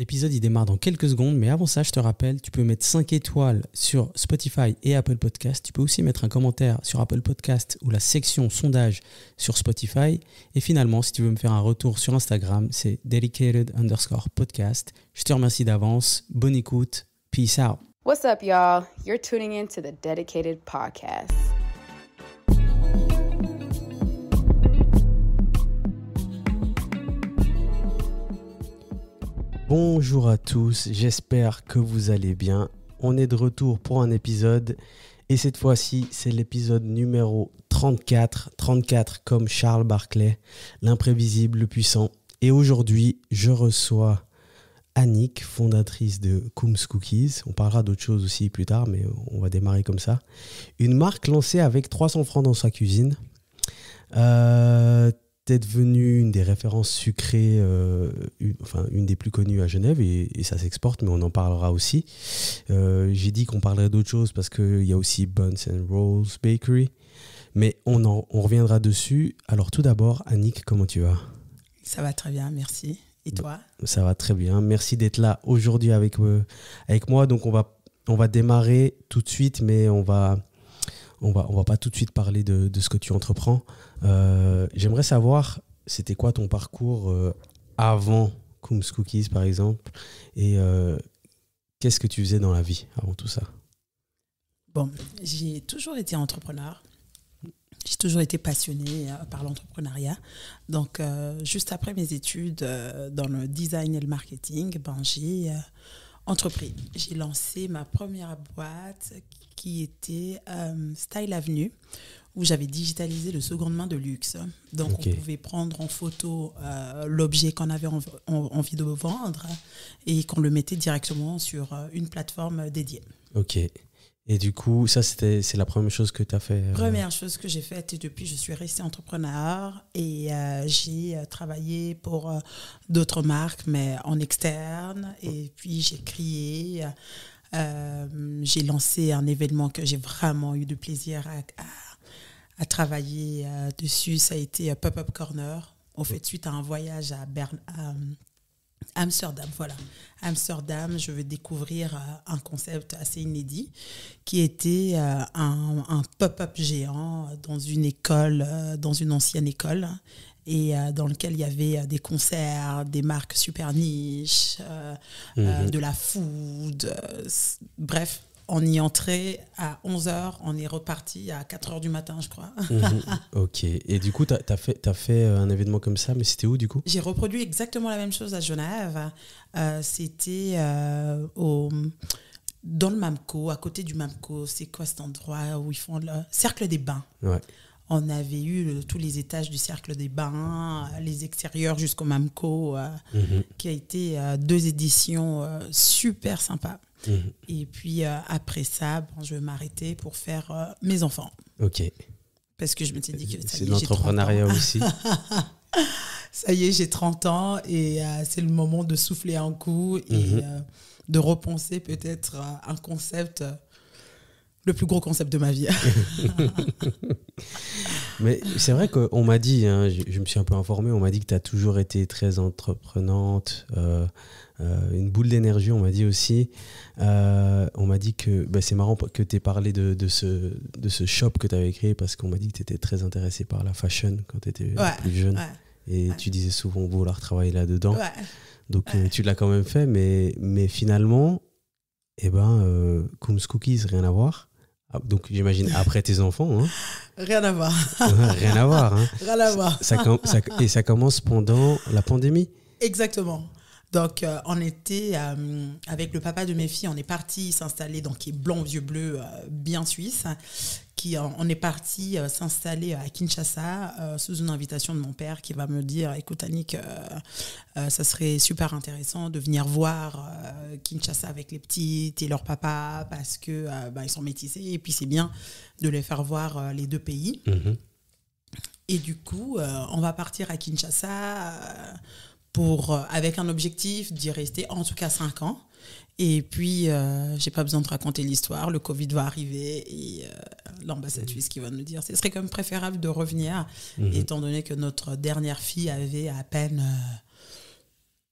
L'épisode, il démarre dans quelques secondes, mais avant ça, je te rappelle, tu peux mettre 5 étoiles sur Spotify et Apple Podcast. Tu peux aussi mettre un commentaire sur Apple Podcast ou la section sondage sur Spotify. Et finalement, si tu veux me faire un retour sur Instagram, c'est dedicated_podcast. Je te remercie d'avance. Bonne écoute. Peace out. What's up, y'all? You're tuning in to the Dedicated Podcast. Bonjour à tous, j'espère que vous allez bien. On est de retour pour un épisode et cette fois-ci, c'est l'épisode numéro 34. 34 comme Charles Barkley, l'imprévisible, le puissant. Et aujourd'hui, je reçois Annick, fondatrice de Koums Cookies. On parlera d'autres choses aussi plus tard, mais on va démarrer comme ça. Une marque lancée avec 300 francs dans sa cuisine. T'es devenue une des références sucrées, une des plus connues à Genève et ça s'exporte, mais on en parlera aussi. J'ai dit qu'on parlerait d'autres choses parce qu'il y a aussi Buns & Rolls Bakery, mais on reviendra dessus. Alors tout d'abord, Annick, comment tu vas ? Ça va très bien, merci. Et toi ? Ça va très bien. Merci d'être là aujourd'hui avec moi. Donc on va démarrer tout de suite, mais on va pas tout de suite parler de ce que tu entreprends. J'aimerais savoir, c'était quoi ton parcours avant Koums Cookies, par exemple, et qu'est-ce que tu faisais dans la vie avant tout ça ? Bon, j'ai toujours été entrepreneur. J'ai toujours été passionnée par l'entrepreneuriat. Donc, juste après mes études dans le design et le marketing, j'ai entrepris. J'ai lancé ma première boîte qui était Style Avenue, où j'avais digitalisé le seconde main de luxe. Donc, on pouvait prendre en photo l'objet qu'on avait envie de vendre et qu'on le mettait directement sur une plateforme dédiée. Ok. Et du coup, ça, c'est la première chose que tu as fait Première chose que j'ai faite, et depuis, je suis restée entrepreneur et j'ai travaillé pour d'autres marques, mais en externe. Et puis, j'ai créé, j'ai lancé un événement que j'ai vraiment eu du plaisir à travailler dessus. Ça a été Pop-Up Corner. On fait suite à un voyage à Amsterdam, voilà. Amsterdam, je vais découvrir un concept assez inédit qui était un pop-up géant dans une école, dans une ancienne école, et dans lequel il y avait des concerts, des marques super niches, de la food, bref. On y entrait à 11h, on est reparti à 4h du matin, je crois. Ok. Et du coup, t'as fait un événement comme ça, mais c'était où du coup ? J'ai reproduit exactement la même chose à Genève. C'était dans le Mamco, à côté du Mamco. C'est quoi cet endroit où ils font le Cercle des Bains ? Ouais. On avait eu tous les étages du Cercle des Bains, les extérieurs jusqu'au Mamco, qui a été 2 éditions super sympas. Et puis après ça, je vais m'arrêter pour faire mes enfants. Ok. Parce que je me suis dit que ça c'est y est, de l'entrepreneuriat aussi. Ça y est, j'ai 30 ans et c'est le moment de souffler un coup et de repenser peut-être un concept, le plus gros concept de ma vie. Mais c'est vrai qu'on m'a dit, hein, je me suis un peu informé, on m'a dit que tu as toujours été très entreprenante, une boule d'énergie, on m'a dit aussi. On m'a dit que c'est marrant que tu aies parlé de ce shop que tu avais créé parce qu'on m'a dit que tu étais très intéressée par la fashion quand tu étais plus jeune. Ouais, et tu disais souvent vouloir travailler là-dedans. Ouais. Donc tu l'as quand même fait, mais finalement, Koums Cookies, rien à voir. Donc j'imagine après tes enfants. Hein. Rien à voir. Rien à voir. Hein. Rien à voir. Et ça commence pendant la pandémie. Exactement. Donc, on était avec le papa de mes filles, on est parti s'installer, donc qui est blanc, vieux, bleu, bien suisse. On est parti s'installer à Kinshasa sous une invitation de mon père qui va me dire, écoute Annick, ça serait super intéressant de venir voir Kinshasa avec les petites et leur papa parce que ils sont métissés et puis c'est bien de les faire voir les 2 pays. Et du coup, on va partir à Kinshasa avec un objectif d'y rester en tout cas 5 ans. Et puis, j'ai pas besoin de raconter l'histoire, le Covid va arriver et l'ambassade suisse qui va nous dire ce serait quand même préférable de revenir, étant donné que notre dernière fille avait à peine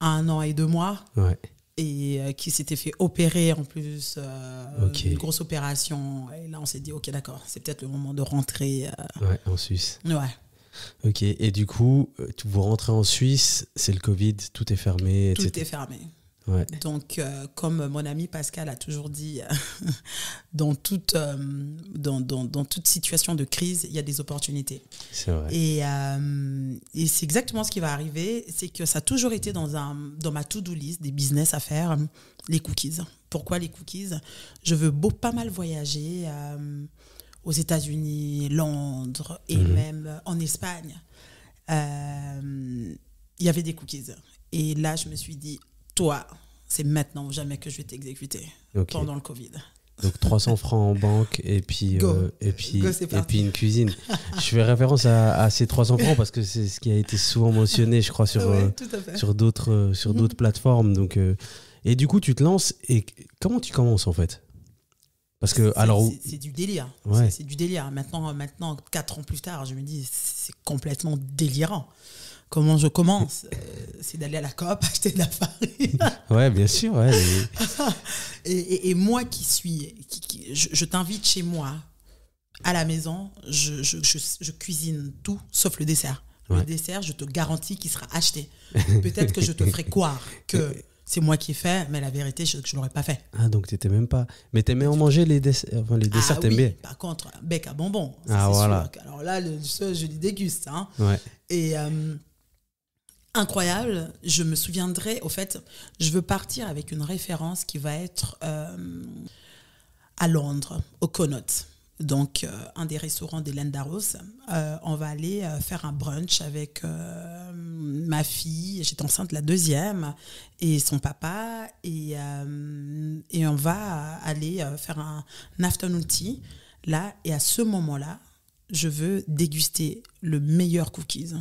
1 an et 2 mois. Ouais. et qui s'était fait opérer en plus, Ok. une grosse opération. Et là, on s'est dit, ok, d'accord, c'est peut-être le moment de rentrer. Ouais, en Suisse. Ouais. Ok. Et du coup, vous rentrez en Suisse, c'est le Covid, tout est fermé, Tout etc. est fermé. Ouais. Donc, comme mon ami Pascal a toujours dit, dans toute situation de crise, il y a des opportunités. C'est vrai. Et c'est exactement ce qui va arriver. C'est que ça a toujours été dans ma to-do list des business à faire, les cookies. Pourquoi les cookies ? Je veux pas mal voyager aux États-Unis, Londres et même en Espagne. Il y avait des cookies. Et là, je me suis dit, toi, c'est maintenant ou jamais que je vais t'exécuter Ok. pendant le Covid. Donc 300 francs en banque et puis, Go, c'est et parti. puis une cuisine. Je fais référence à ces 300 francs parce que c'est ce qui a été souvent mentionné, je crois, sur, Ouais, tout à fait. sur d'autres plateformes. Donc, et du coup, tu te lances. Et comment tu commences en fait ? Parce que, alors. C'est du délire. Ouais. C'est du délire. Maintenant, 4 ans plus tard, je me dis, c'est complètement délirant. Comment je commence ? C'est d'aller à la Coop, acheter de la farine. Ouais, bien sûr. Ouais, Et moi qui suis... je t'invite chez moi, à la maison, je cuisine tout, sauf le dessert. Ouais. Le dessert, je te garantis qu'il sera acheté. Peut-être que je te ferai croire que c'est moi qui ai fait, mais la vérité, je ne l'aurais pas fait. Ah, donc t'étais même pas. Mais t'aimais en manger les desserts. Enfin, les desserts, Ah t'aimes oui, bien. par contre, un bec à bonbons, ça, Ah, c'est voilà. sûr. Alors là, je les déguste. Hein. Ouais. Et incroyable, je me souviendrai, au fait, je veux partir avec une référence qui va être à Londres, au Connaught. Donc, un des restaurants d'Hélène Darros. On va aller faire un brunch avec ma fille. J'étais enceinte la deuxième et son papa. Et on va aller faire un afternoon tea. Là, et à ce moment-là, je veux déguster le meilleur cookies.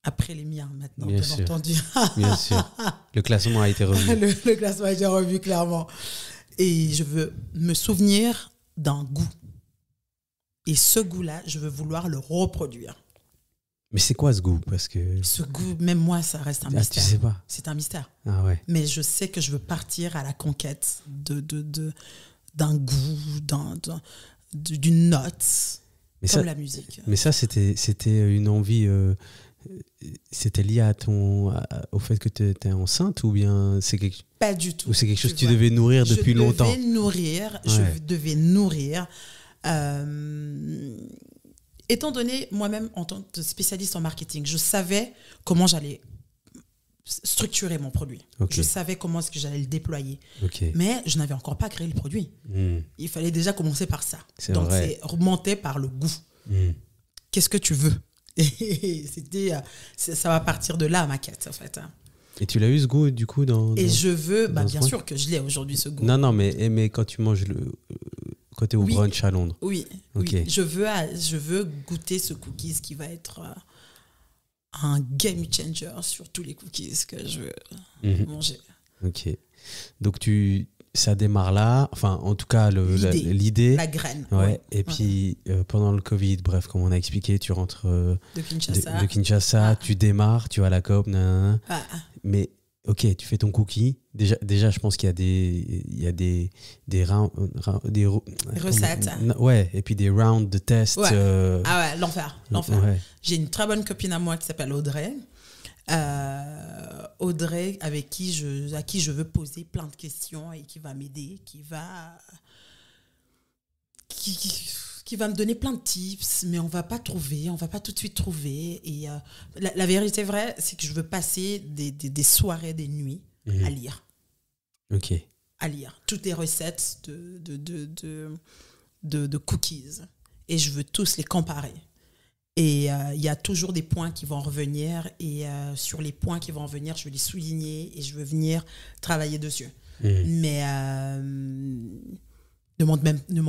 Après les miens, maintenant, Bien bien sûr. entendu. Bien sûr. Le classement a été revu. le classement a été revu, clairement. Et je veux me souvenir d'un goût. Et ce goût-là, je veux vouloir le reproduire. Mais c'est quoi ce goût ? Parce que. Ce goût, même moi, ça reste un Ah, mystère. tu sais pas. C'est un mystère. Ah ouais. Mais je sais que je veux partir à la conquête d'un goût, d'une note, Mais comme ça, la musique. mais ça c'était une envie. C'était lié au fait que tu étais enceinte ou bien c'est quelque, Pas du tout. ou c'est quelque chose que tu vois. devais nourrir depuis longtemps ? Je Ouais. devais nourrir. Étant donné, moi-même, en tant que spécialiste en marketing, je savais comment j'allais structurer mon produit. Ok. Je savais comment est-ce que j'allais le déployer. Ok. Mais je n'avais encore pas créé le produit. Il fallait déjà commencer par ça. C'est Donc, vrai. c'est remonter par le goût. Qu'est-ce que tu veux ? Et ça va partir de là, ma quête, en fait. Et tu l'as eu ce goût du coup dans. Et je veux, dans ce bien coin sûr que je l'ai aujourd'hui, ce goût. Non, mais quand tu manges quand t'es au Oui. brunch à Londres. Oui, Ok. oui. Je veux goûter ce cookies qui va être un game changer sur tous les cookies que je veux manger. Ok. Donc ça démarre là. Enfin, en tout cas, l'idée. La graine. Ouais. Ouais. Et puis pendant le Covid, bref, comme on a expliqué, tu rentres De Kinshasa. de Kinshasa, tu démarres, tu vas à la COP, nanana. Ah, Mais ok, tu fais ton cookie. Déjà, je pense qu'il y a des recettes. Ouais, et puis des rounds de tests. Ouais. Ah ouais, l'enfer. Ouais. J'ai une très bonne copine à moi qui s'appelle Audrey. Audrey, à qui je veux poser plein de questions et qui va m'aider, qui va me donner plein de tips, mais on va pas tout de suite trouver. Et la vérité vraie, c'est que je veux passer des soirées, des nuits à lire. Ok. À lire toutes les recettes de cookies. Et je veux tous les comparer. Et il y a toujours des points qui vont revenir. Et sur les points qui vont revenir, je vais les souligner et je veux venir travailler dessus. Mais ne m'en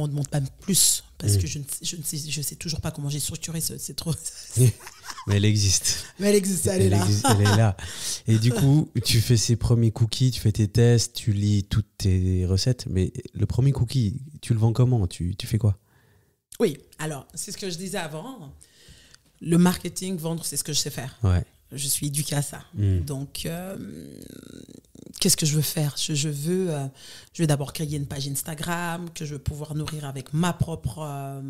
demande pas plus. Parce que je sais toujours pas comment j'ai structuré c'est trop... Mais elle existe. Mais elle existe, elle est là. Elle est là. Et du coup, tu fais ces premiers cookies, tu fais tes tests, tu lis toutes tes recettes. Mais le premier cookie, tu le vends comment ? Tu fais quoi ? Oui, alors, c'est ce que je disais avant. Le marketing, vendre, c'est ce que je sais faire. Ouais. Je suis éduquée à ça. Donc, qu'est-ce que je veux faire? Je veux d'abord créer une page Instagram que je veux pouvoir nourrir avec ma propre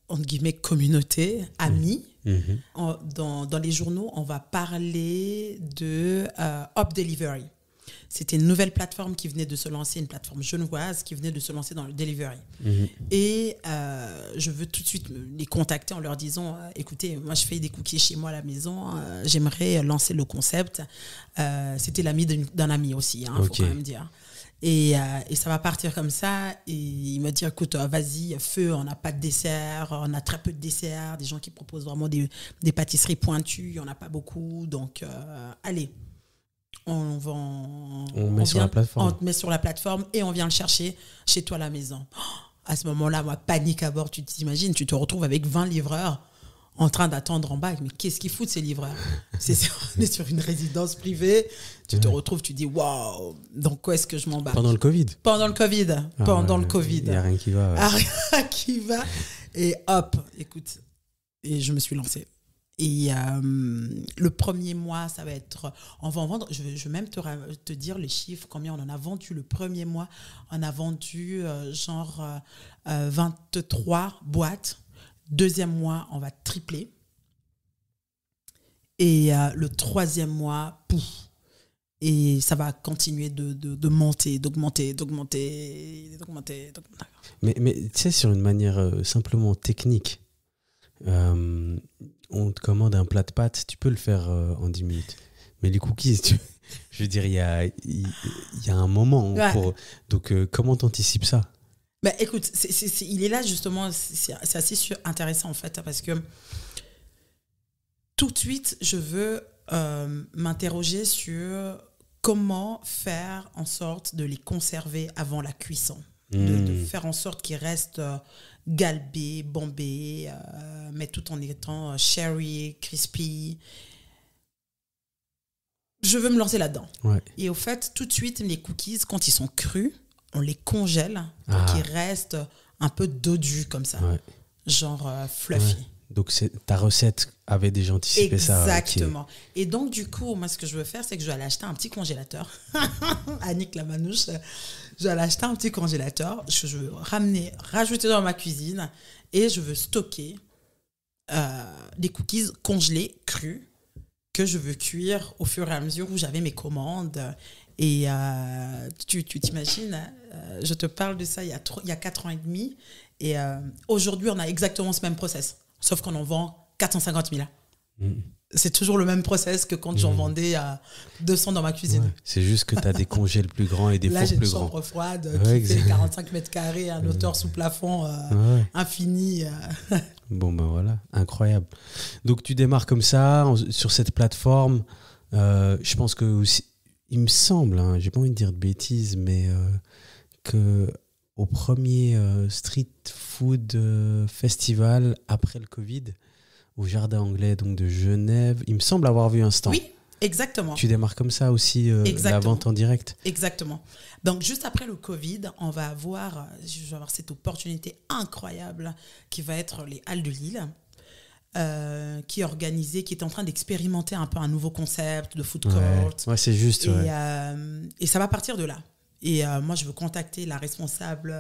entre guillemets, communauté, amis. Dans les journaux, on va parler de Up Delivery. C'était une nouvelle plateforme qui venait de se lancer, une plateforme genevoise qui venait de se lancer dans le delivery. Et je veux tout de suite les contacter en leur disant écoutez, moi je fais des cookies chez moi à la maison, j'aimerais lancer le concept. C'était l'ami d'un ami aussi, faut quand même dire. Et ça va partir comme ça. Et il m'a dit écoute, vas-y, feu, on n'a pas de dessert, on a très peu de desserts, des gens qui proposent vraiment des pâtisseries pointues, il n'y en a pas beaucoup. Donc, allez. On met sur la plateforme. On met sur la plateforme et on vient le chercher chez toi à la maison. À ce moment-là, moi, panique à bord. Tu t'imagines, tu te retrouves avec 20 livreurs en train d'attendre en bas. Mais qu'est-ce qu'ils foutent, ces livreurs? On est sur une résidence privée. Tu te retrouves, tu dis waouh, donc quoi est-ce que je m'embarque? Pendant le Covid. Pendant le Covid. Il n'y a rien qui va. Ouais. Rien qui va. Et hop, écoute. Et je me suis lancée. Et le premier mois, ça va être... On va en vendre... Je vais même te dire les chiffres, combien on en a vendu. Le premier mois, on a vendu 23 boîtes. Deuxième mois, on va tripler. Et le troisième mois, pouf. Et ça va continuer de monter, d'augmenter. Mais tu sais, sur une manière simplement technique, on te commande un plat de pâtes, tu peux le faire en 10 minutes. Mais les cookies, je veux dire, il y a un moment. Ouais. Donc, comment t'anticipes ça? Bah, écoute, il est là justement, c'est assez intéressant en fait, parce que tout de suite, je veux m'interroger sur comment faire en sorte de les conserver avant la cuisson. De faire en sorte qu'ils restent galbés, bombés, mais tout en étant cherry, crispy. Je veux me lancer là-dedans. Ouais. Et au fait, tout de suite, les cookies, quand ils sont crus, on les congèle pour qu'ils restent un peu dodus comme ça. Ouais. Genre fluffy. Ouais. Donc ta recette avait déjà anticipé ça. Exactement. Et donc du coup, moi ce que je veux faire, c'est que je vais aller acheter un petit congélateur. Annick la manouche, je vais aller acheter un petit congélateur. Je veux rajouter dans ma cuisine et je veux stocker des cookies congelés, crus, que je veux cuire au fur et à mesure où j'avais mes commandes. Et tu t'imagines, je te parle de ça il y a 4 ans et demi. Et aujourd'hui, on a exactement ce même process. Sauf qu'on en vend 450 000. C'est toujours le même process que quand j'en vendais à 200 dans ma cuisine. Ouais. C'est juste que tu as des congèles plus grands et des fours plus grands. Là, j'ai une chambre froide qui fait 45 mètres carrés, un hauteur sous plafond infini. Bon, ben voilà, incroyable. Donc, tu démarres comme ça, sur cette plateforme. Je pense que aussi, il me semble, j'ai pas envie de dire de bêtises, mais qu'au premier street food festival après le Covid, au Jardin Anglais donc de Genève, il me semble avoir vu un stand. Oui, exactement. Tu démarres comme ça aussi la vente en direct. Exactement. Donc juste après le Covid, je vais avoir cette opportunité incroyable qui va être les Halles de Lille. Qui est en train d'expérimenter un peu un nouveau concept de food court. Ouais, c'est juste. Et ça va partir de là. Et moi, je veux contacter la responsable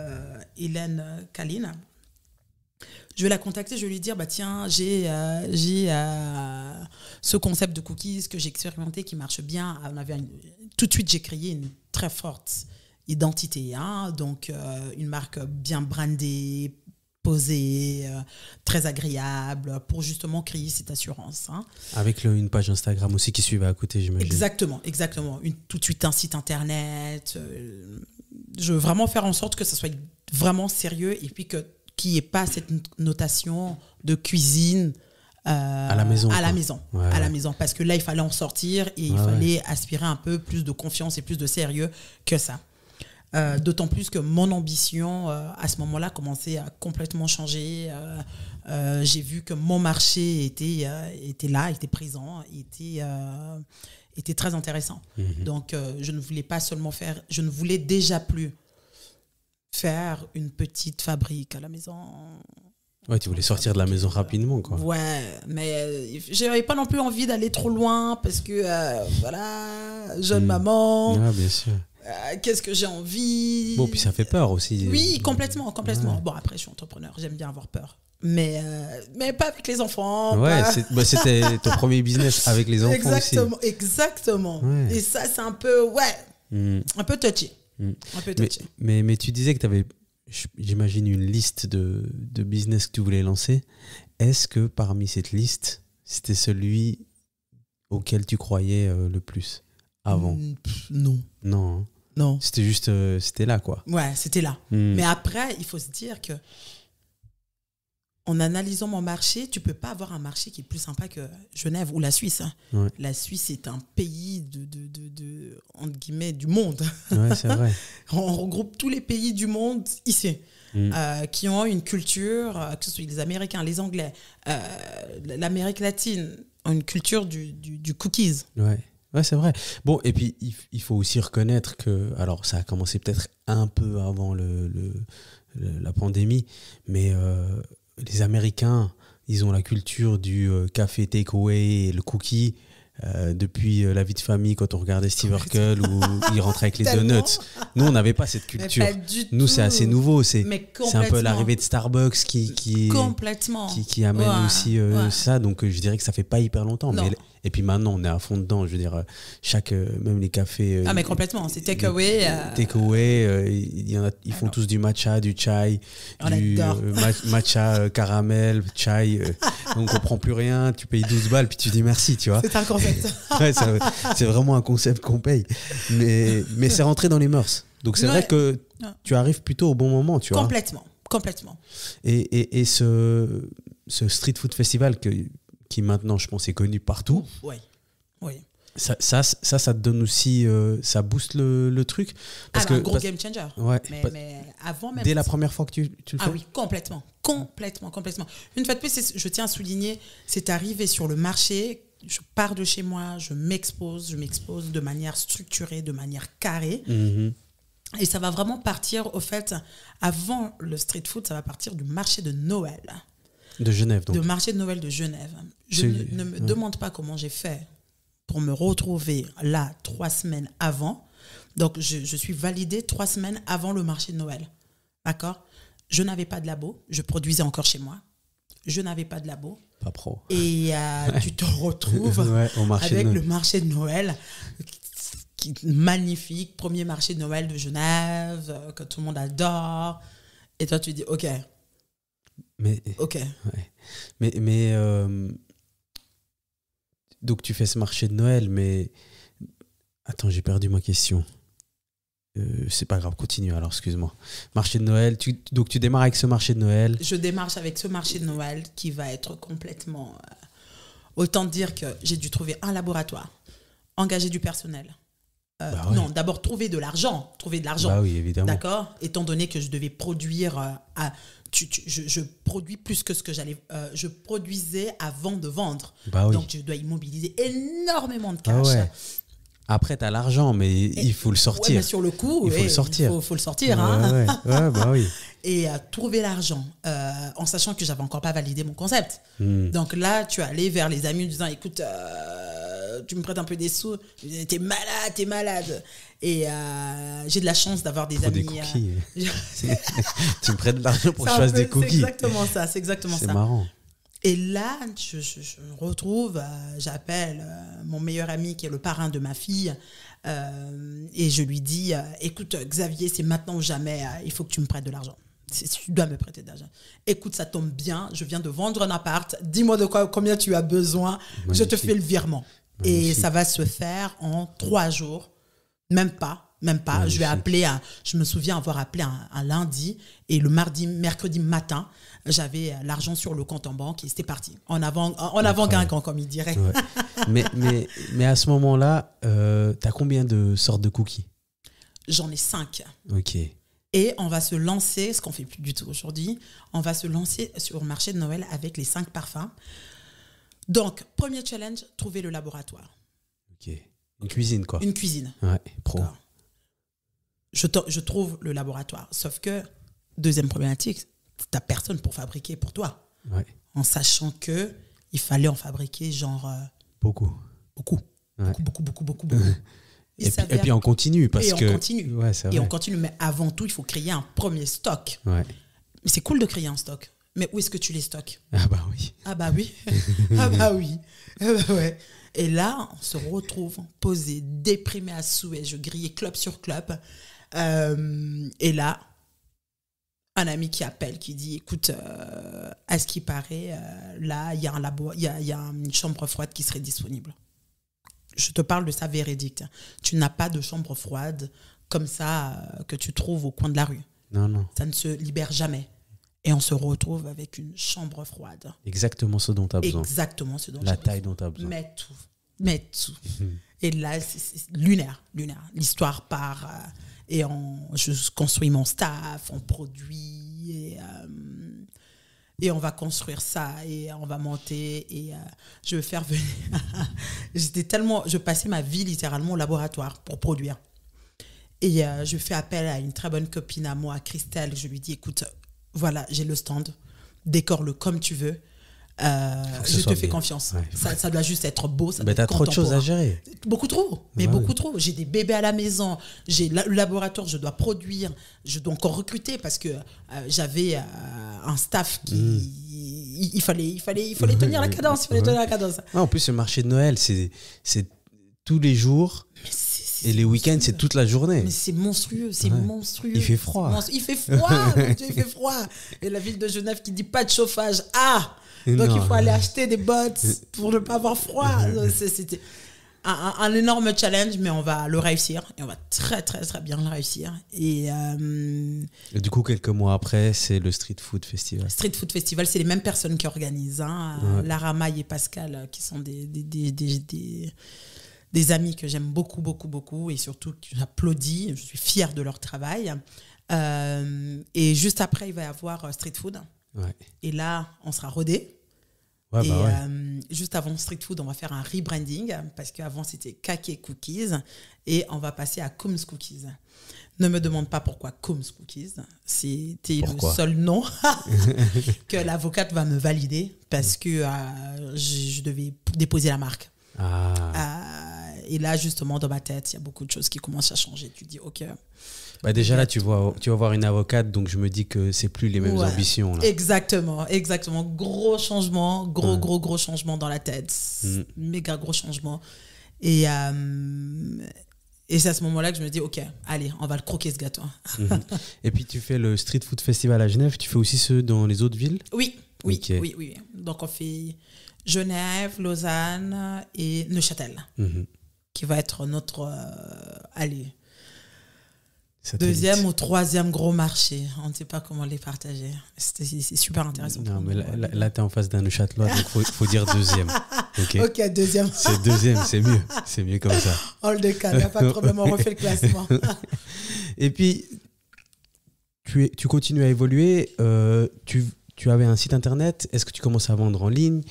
Hélène Kaline. Je vais la contacter, je vais lui dire tiens, j'ai ce concept de cookies que j'ai expérimenté qui marche bien. Tout de suite, j'ai créé une très forte identité. Donc, une marque bien brandée, posée, très agréable, pour justement créer cette assurance. Avec une page Instagram aussi qui suivait à côté, j'imagine. Exactement. Tout de suite un site internet. Je veux vraiment faire en sorte que ça soit vraiment sérieux et puis qu'il n'y ait pas cette notation de cuisine à la maison. À la maison. Parce que là, il fallait en sortir et il fallait aspirer un peu plus de confiance et plus de sérieux que ça. D'autant plus que mon ambition, à ce moment-là, commençait à complètement changer. J'ai vu que mon marché était là, était présent, était très intéressant. Donc, je ne voulais déjà plus faire une petite fabrique à la maison. Ouais, tu voulais sortir de la maison rapidement, quoi. Ouais, mais j'avais pas non plus envie d'aller trop loin parce que, voilà, jeune maman, Ouais, bien sûr. qu'est-ce que j'ai envie. Bon, puis ça fait peur aussi. Oui, complètement. Ouais. Bon, après, je suis entrepreneur, j'aime bien avoir peur. Mais pas avec les enfants. Ouais, pas- c'était ton premier business avec les enfants Exactement. Ouais. Et ça, c'est un peu, aussi. un peu touchy. Mm. Un peu touchy. Mais tu disais que tu avais, j'imagine, une liste de business que tu voulais lancer. Est-ce que parmi cette liste, c'était celui auquel tu croyais le plus avant? Non. Non, hein. Non. C'était juste, c'était là, quoi. Ouais, c'était là. Mm. Mais après, il faut se dire que en analysant mon marché, tu peux pas avoir un marché qui est plus sympa que Genève ou la Suisse. Hein. Ouais. La Suisse est un pays entre guillemets, du monde. Ouais, c'est vrai. On regroupe tous les pays du monde ici. Mm. Qui ont une culture, que ce soit les Américains, les Anglais, l'Amérique latine, ont une culture du cookies. Ouais. Ouais, c'est vrai. Bon, et puis il faut aussi reconnaître que, alors ça a commencé peut-être un peu avant la pandémie, mais les Américains, ils ont la culture du café takeaway et le cookie depuis la vie de famille, quand on regardait Steve Urkel où il rentrait avec les Tellement. donuts. Nous, on n'avait pas cette Mais culture. pas du Nous, tout. c'est assez nouveau. C'est un peu complètement. l'arrivée de Starbucks qui Complètement. qui amène Ouais, aussi ouais. ça. Donc, je dirais que ça fait pas hyper longtemps. Non. Et puis maintenant, on est à fond dedans. Je veux dire, même les cafés. Ah, mais complètement. C'est takeaway. Takeaway, ils font non. tous du matcha, du chai, On du adore. matcha caramel, chai. Donc, on prend plus rien. Tu payes 12 balles, puis tu dis merci, tu vois. C'est un concept. Ouais, c'est vraiment un concept qu'on paye. Mais c'est rentré dans les mœurs. Donc, c'est Ouais. vrai que tu arrives plutôt au bon moment, tu vois. Complètement. Et ce Street Food Festival qui maintenant, je pense, est connu partout, Oui. ça te donne aussi, ça booste le truc. Parce Un gros game changer. Ouais, Mais avant même. dès la première fois que tu le fais. Ah oui, complètement. Une fois de plus, je tiens à souligner, c'est arrivé sur le marché, je pars de chez moi, je m'expose de manière structurée, de manière carrée. Mhm. Et ça va vraiment partir, au fait, avant le street food, ça va partir du marché de Noël. De Genève, donc. De marché de Noël de Genève. Je ne me demande pas comment j'ai fait pour me retrouver là 3 semaines avant. Donc, je suis validée 3 semaines avant le marché de Noël. D'accord ? Je n'avais pas de labo. Je produisais encore chez moi. Je n'avais pas de labo. Pas pro. Et tu te retrouves Ouais, au marché avec de Noël. le marché de Noël, magnifique, premier marché de Noël de Genève, que tout le monde adore. Et toi, tu dis, OK. Mais donc tu fais ce marché de Noël, mais attends, j'ai perdu ma question. C'est pas grave, continue alors, excuse-moi. Marché de Noël, donc tu démarres avec ce marché de Noël. Je démarche avec ce marché de Noël qui va être complètement... autant dire que j'ai dû trouver un laboratoire, engager du personnel. Bah ouais. Non, d'abord trouver de l'argent. Bah oui, évidemment. D'accord ? Étant donné que je devais produire... je produis plus que ce que j'allais... je produisais avant de vendre. Bah oui. Donc, je dois immobiliser énormément de Ah cash. ouais. Après, t'as l'argent, mais il faut le sortir. Ouais, mais sur le coup, Il faut le sortir. Il faut le sortir. Hein. Ouais, bah oui. Et trouver l'argent, en sachant que j'avais encore pas validé mon concept. Mm. Donc là, tu es allé vers les amis en disant, écoute, tu me prêtes un peu des sous. T'es malade. Et j'ai de la chance d'avoir des Faut amis. des cookies. Tu me prêtes de l'argent pour que je C'est un fasse des peu- cookies. C'est exactement ça. C'est marrant. Et là, je retrouve, j'appelle mon meilleur ami qui est le parrain de ma fille et je lui dis, écoute Xavier, c'est maintenant ou jamais, il faut que tu me prêtes de l'argent. Tu dois me prêter de l'argent. Écoute, ça tombe bien, je viens de vendre un appart, dis-moi combien tu as besoin, je te fais le virement. Magnifique. Et ça va se faire en 3 jours, même pas. Magnifique. Je vais appeler, je me souviens avoir appelé un lundi et le mercredi matin, j'avais l'argent sur le compte en banque et c'était parti. En avant Guingamp, comme il dirait. Ouais. mais à ce moment-là, t'as combien de sortes de cookies? J'en ai 5. Ok. Et on va se lancer, ce qu'on fait plus du tout aujourd'hui, on va se lancer sur le marché de Noël avec les 5 parfums. Donc, premier challenge, trouver le laboratoire. Ok. Une cuisine, quoi. Une cuisine. Ouais, pro. D'accord. Je trouve le laboratoire. Sauf que, deuxième problématique, t'as personne pour fabriquer pour toi. Ouais. En sachant que il fallait en fabriquer genre Beaucoup. beaucoup. Ouais. Beaucoup. Et puis on continue parce que... on continue. Ouais, c'est vrai. Et on continue. Mais avant tout, il faut créer un premier stock. Ouais. Mais c'est cool de créer un stock. Mais où est-ce que tu les stockes? Ah bah oui. Ah bah oui. Ah bah oui. Ah bah ouais. Et là, on se retrouve posé, déprimé à souhait. Je grillais club sur club. Et là, un ami qui appelle, qui dit, écoute, à ce qui paraît, là, il y a un labo, il y a une chambre froide qui serait disponible. Je te parle de ça véridique. Tu n'as pas de chambre froide comme ça que tu trouves au coin de la rue. Non. Ça ne se libère jamais. Et on se retrouve avec une chambre froide. Exactement ce dont tu as besoin. Exactement ce dont La j'ai taille besoin. dont tu as besoin. Mais tout. Et là, c'est lunaire. L'histoire part et je construis mon staff, on produit et on va construire ça et on va monter et je vais faire venir... je passais ma vie littéralement au laboratoire pour produire. Et je fais appel à une très bonne copine à moi, Christelle. Je lui dis, écoute, voilà, j'ai le stand, décore-le comme tu veux. Je te fais confiance. Ouais, ça doit juste être beau. Mais t'as trop de choses à gérer. Beaucoup trop. Mais beaucoup trop. J'ai des bébés à la maison. J'ai le laboratoire, je dois produire. Je dois encore recruter parce que j'avais un staff qui... Il fallait tenir la cadence. En plus, le marché de Noël, c'est tous les jours. Et les week-ends, c'est toute la journée. Mais c'est monstrueux, monstrueux. Il fait froid. Il fait froid. Et la ville de Genève qui dit pas de chauffage. Donc il faut aller acheter des bottes pour ne pas avoir froid. C'était un énorme challenge, mais on va le réussir. Et on va très, très, très bien le réussir. Et du coup, quelques mois après, c'est le Street Food Festival. Street Food Festival, c'est les mêmes personnes qui organisent. Lara Maille et Pascal, qui sont des amis que j'aime beaucoup, beaucoup, beaucoup. Et surtout, que j'applaudis. Je suis fière de leur travail. Et juste après, il va y avoir Street Food. Ouais. Et là, on sera rodé. Ouais, Juste avant Street Food, on va faire un rebranding parce qu'avant, c'était Kake Cookies et on va passer à Coombs Cookies. Ne me demande pas pourquoi Coombs Cookies. C'était le seul nom que l'avocate va me valider parce que je devais déposer la marque. Et là, justement, dans ma tête, il y a beaucoup de choses qui commencent à changer. Tu dis, OK. Déjà là, tu vas voir une avocate, donc je me dis que c'est plus les mêmes ambitions. Là. Exactement. Gros changement, gros changement dans la tête. Méga gros changement. Et c'est à ce moment-là que je me dis, OK, allez, on va le croquer ce gâteau. Et puis tu fais le Street Food Festival à Genève, tu fais aussi ceux dans les autres villes? Oui. Donc on fait Genève, Lausanne et Neuchâtel, qui va être notre... deuxième ou troisième gros marché. On ne sait pas comment les partager. C'est super intéressant. Non, mais là tu es en face d'un Neuchâtelois, donc il faut dire deuxième. OK, deuxième. C'est deuxième, c'est mieux. C'est mieux comme ça. On le décale, il n'y a pas de problème, on refait le classement. Et puis, tu continues à évoluer. Tu avais un site internet. Est-ce que tu commences à vendre en ligne?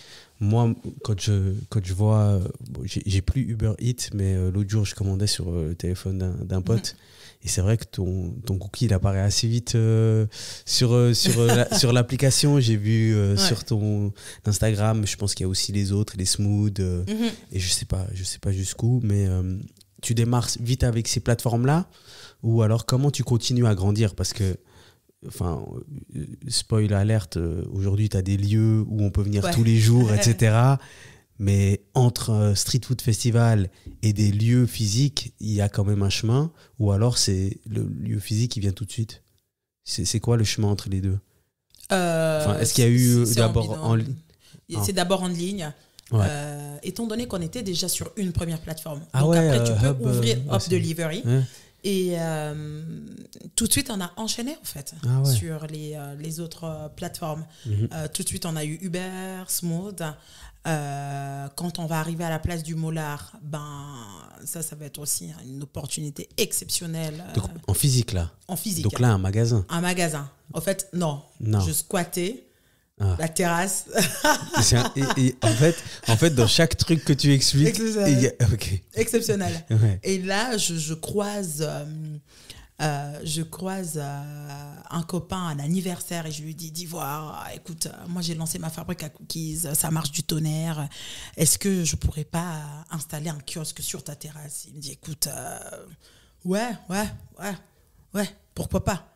Moi, quand je vois... j'ai plus Uber Eats, mais l'autre jour, je commandais sur le téléphone d'un pote. Et c'est vrai que ton cookie, il apparaît assez vite sur l'application. J'ai vu sur ton Instagram, je pense qu'il y a aussi les autres, les Smooth. Et je sais pas jusqu'où, mais tu démarres vite avec ces plateformes-là? Ou alors, comment tu continues à grandir? Parce que, spoil alerte, aujourd'hui, tu as des lieux où on peut venir tous les jours, etc. Mais entre Street Food Festival et des lieux physiques, il y a quand même un chemin. Ou alors, c'est le lieu physique qui vient tout de suite? C'est quoi le chemin entre les deux? Est-ce qu'il y a eu d'abord en ligne? C'est d'abord en ligne. Ouais. Étant donné qu'on était déjà sur une première plateforme. Donc après, tu peux Hub, ouvrir Hub Delivery. Ouais. Et tout de suite, on a enchaîné en fait sur les autres plateformes. Tout de suite, on a eu Uber, Smooth. Quand on va arriver à la place du Mollard, ça va être aussi une opportunité exceptionnelle. Donc, en physique là? En physique. Donc là, un magasin? Un magasin. En fait, non. Je squattais la terrasse. Et en fait, dans chaque truc que tu expliques, exceptionnel. Ouais. Et là, je croise je croise un copain à un anniversaire et je lui dis voir, écoute, moi j'ai lancé ma fabrique à cookies, ça marche du tonnerre. Est-ce que je pourrais pas installer un kiosque sur ta terrasse? Il me dit, écoute, ouais, pourquoi pas?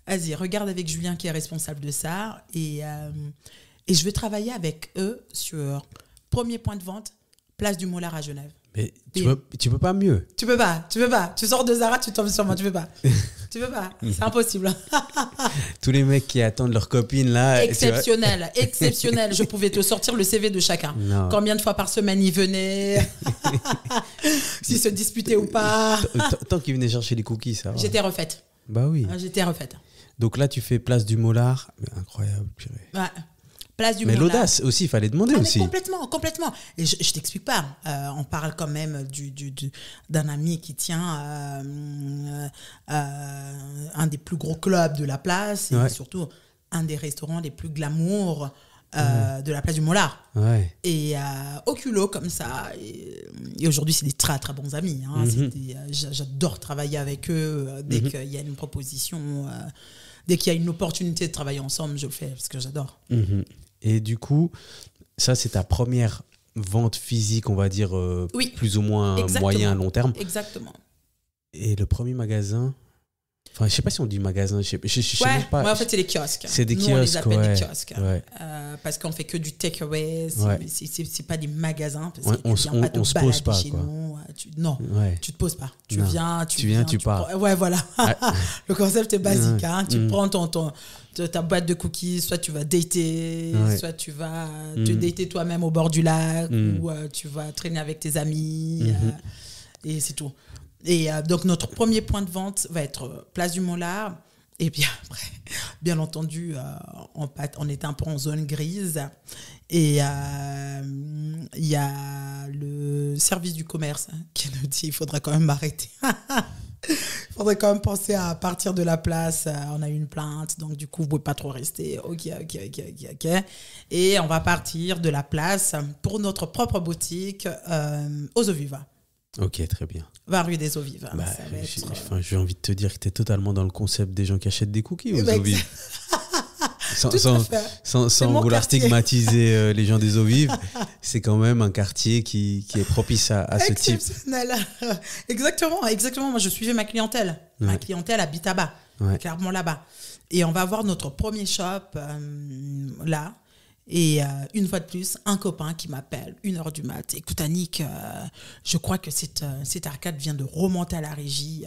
Vas-y, regarde avec Julien qui est responsable de ça et je vais travailler avec eux sur premier point de vente, place du Moulard à Genève. Mais tu peux pas mieux. Tu peux pas. Tu sors de Zara, tu tombes sur moi, tu peux pas. C'est impossible. Tous les mecs qui attendent leur copine là. Exceptionnel. Je pouvais te sortir le CV de chacun. Non. Combien de fois par semaine ils venaient, s'ils se disputaient ou pas. Tant qu'ils venaient chercher les cookies, ça va. J'étais refaite. Bah oui. Donc là, tu fais place du Mollard. Mais incroyable, purée. Ouais. Place du Mais Moulard. l'audace aussi, il fallait demander aussi. Complètement. Et je t'explique pas. On parle quand même d'un ami qui tient un des plus gros clubs de la place et surtout un des restaurants les plus glamour de la place du Mollard. Ouais. Et au culot comme ça. Et aujourd'hui, c'est des très très bons amis. Hein. J'adore travailler avec eux dès qu'il y a une proposition. Dès qu'il y a une opportunité de travailler ensemble, je le fais parce que j'adore. Et du coup, ça, c'est ta première vente physique, on va dire, plus ou moins moyen, long terme. Exactement. Et le premier magasin, enfin, je sais pas si on dit magasin, je sais même pas. Ouais, en fait, c'est les kiosques. C'est des Nous, kiosques, on les appelle des kiosques. Ouais. Parce qu'on fait que du take-away, c'est pas des magasins. Parce ouais, on se pose pas, chez quoi. nous. Tu te poses pas. Tu non. viens, tu pars. Ouais, voilà. Le concept est basique. Hein. Tu prends ta boîte de cookies, soit tu vas dater, soit tu vas te dater toi-même au bord du lac, ou tu vas traîner avec tes amis, et c'est tout. Et donc, notre premier point de vente va être place du Mollard. Et puis après, bien entendu, on était un peu en zone grise. Et il y a le service du commerce qui nous dit qu'il faudrait quand même arrêter. Il faudrait quand même penser à partir de la place. On a eu une plainte, donc du coup, vous ne pouvez pas trop rester. Ok. Et on va partir de la place pour notre propre boutique aux Eaux Vives. Ok, très bien. 20 rue des Eaux Vives. Bah, j'ai envie de te dire que tu es totalement dans le concept des gens qui achètent des cookies aux Eaux Vives. Sans vouloir stigmatiser les gens des Eaux Vives, c'est quand même un quartier qui est propice à ce type. Exactement. Moi, je suivais ma clientèle. Ouais. Ma clientèle habite là-bas, clairement là-bas. Et on va avoir notre premier shop là. Et une fois de plus, un copain qui m'appelle 1h du mat. Écoute Annick, je crois que cette arcade vient de remonter à la régie.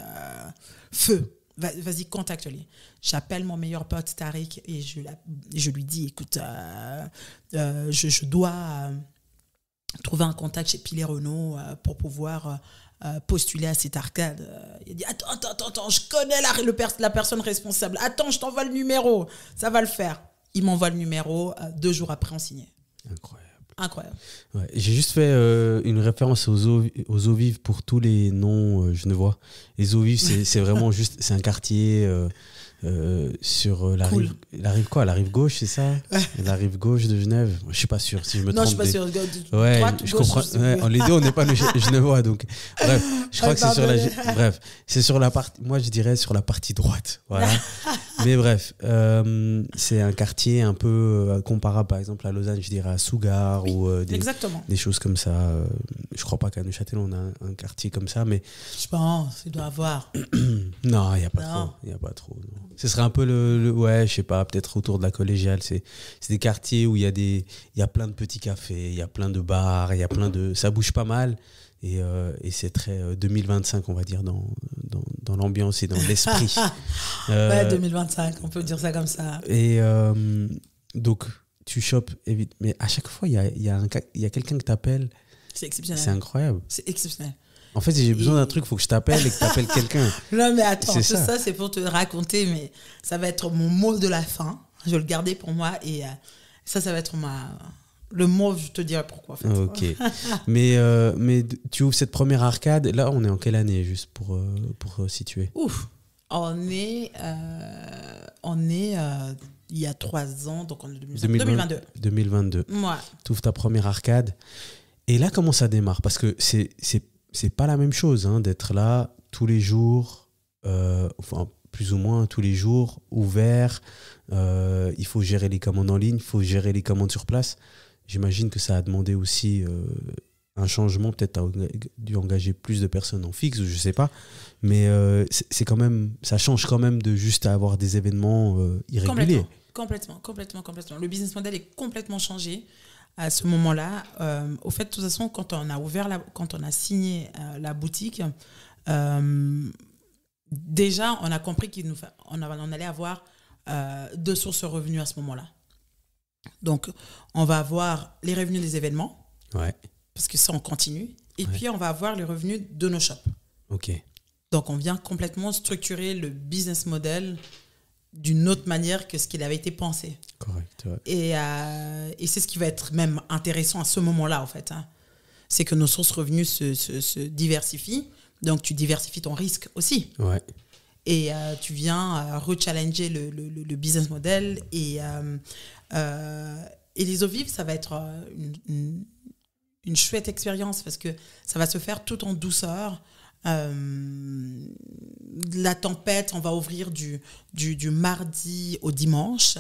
Feu. Vas-y, contacte-les. J'appelle mon meilleur pote Tariq et je lui dis, écoute, je dois trouver un contact chez Pilet Renault pour pouvoir postuler à cette arcade. Il a dit, attends, je connais la personne responsable. Attends, je t'envoie le numéro. Ça va le faire. Il m'envoie le numéro, 2 jours après, on signait. Incroyable. Ouais, j'ai juste fait une référence aux eaux vives pour tous les noms genevois. Les eaux vives, c'est vraiment juste, c'est un quartier sur la rive gauche, c'est ça? La rive gauche de Genève. Je suis pas sûr si je me trompe. Non, je suis pas sûr. Ouais, droite, je gauche, comprends. Les deux, on n'est pas genevois, donc bref, je crois que c'est sur c'est sur la partie. Moi, je dirais sur la partie droite. Voilà. Mais bref, c'est un quartier un peu comparable, par exemple à Lausanne, je dirais à Sougar ou des choses comme ça. Je crois pas qu'à Neuchâtel on a un quartier comme ça, mais je pense, il doit avoir. Non, il y a pas trop. Non. Ce serait un peu je sais pas, peut-être autour de la collégiale. C'est des quartiers où il y a plein de petits cafés, il y a plein de bars, ça bouge pas mal. Et c'est très 2025, on va dire, dans l'ambiance et dans l'esprit. Ouais, 2025, on peut dire ça comme ça. Et donc, tu chopes, mais à chaque fois, il y a quelqu'un qui t'appelle. C'est exceptionnel. C'est incroyable. C'est exceptionnel. En fait, si j'ai besoin d'un truc, il faut que je t'appelle et que tu appelles quelqu'un. Non, mais attends, tout ça, c'est pour te raconter, mais ça va être mon mot de la fin. Je vais le garder pour moi et ça va être le mot, je te dirai pourquoi. En fait. Ok. mais tu ouvres cette première arcade. Là, on est en quelle année, juste pour situer? Ouf. On est il y a 3 ans, donc on est 2022. 2022. Ouais. Tu ouvres ta première arcade. Et là, comment ça démarre? Parce que c'est pas la même chose d'être là tous les jours enfin, plus ou moins tous les jours, ouvert. Il faut gérer les commandes en ligne, il faut gérer les commandes sur place. J'imagine que ça a demandé aussi un changement, peut-être tu as dû engager plus de personnes en fixe, je sais pas. Mais c'est quand même, ça change quand même de juste avoir des événements irréguliers. Complètement. Le business model est complètement changé à ce moment-là. Au fait, de toute façon, quand on a signé la boutique, déjà, on a compris on allait avoir 2 sources de revenus à ce moment-là. Donc, on va avoir les revenus des événements, parce que ça, on continue. Et puis, on va avoir les revenus de nos shops. Ok. Donc, on vient complètement structurer le business model d'une autre manière que ce qu'il avait été pensé. Correct. Ouais. Et c'est ce qui va être même intéressant à ce moment-là, en fait. C'est que nos sources de revenus se diversifient. Donc, tu diversifies ton risque aussi. Ouais. Et tu viens rechallenger le business model. Et les eaux vives, ça va être une chouette expérience parce que ça va se faire tout en douceur. La tempête, on va ouvrir du mardi au dimanche.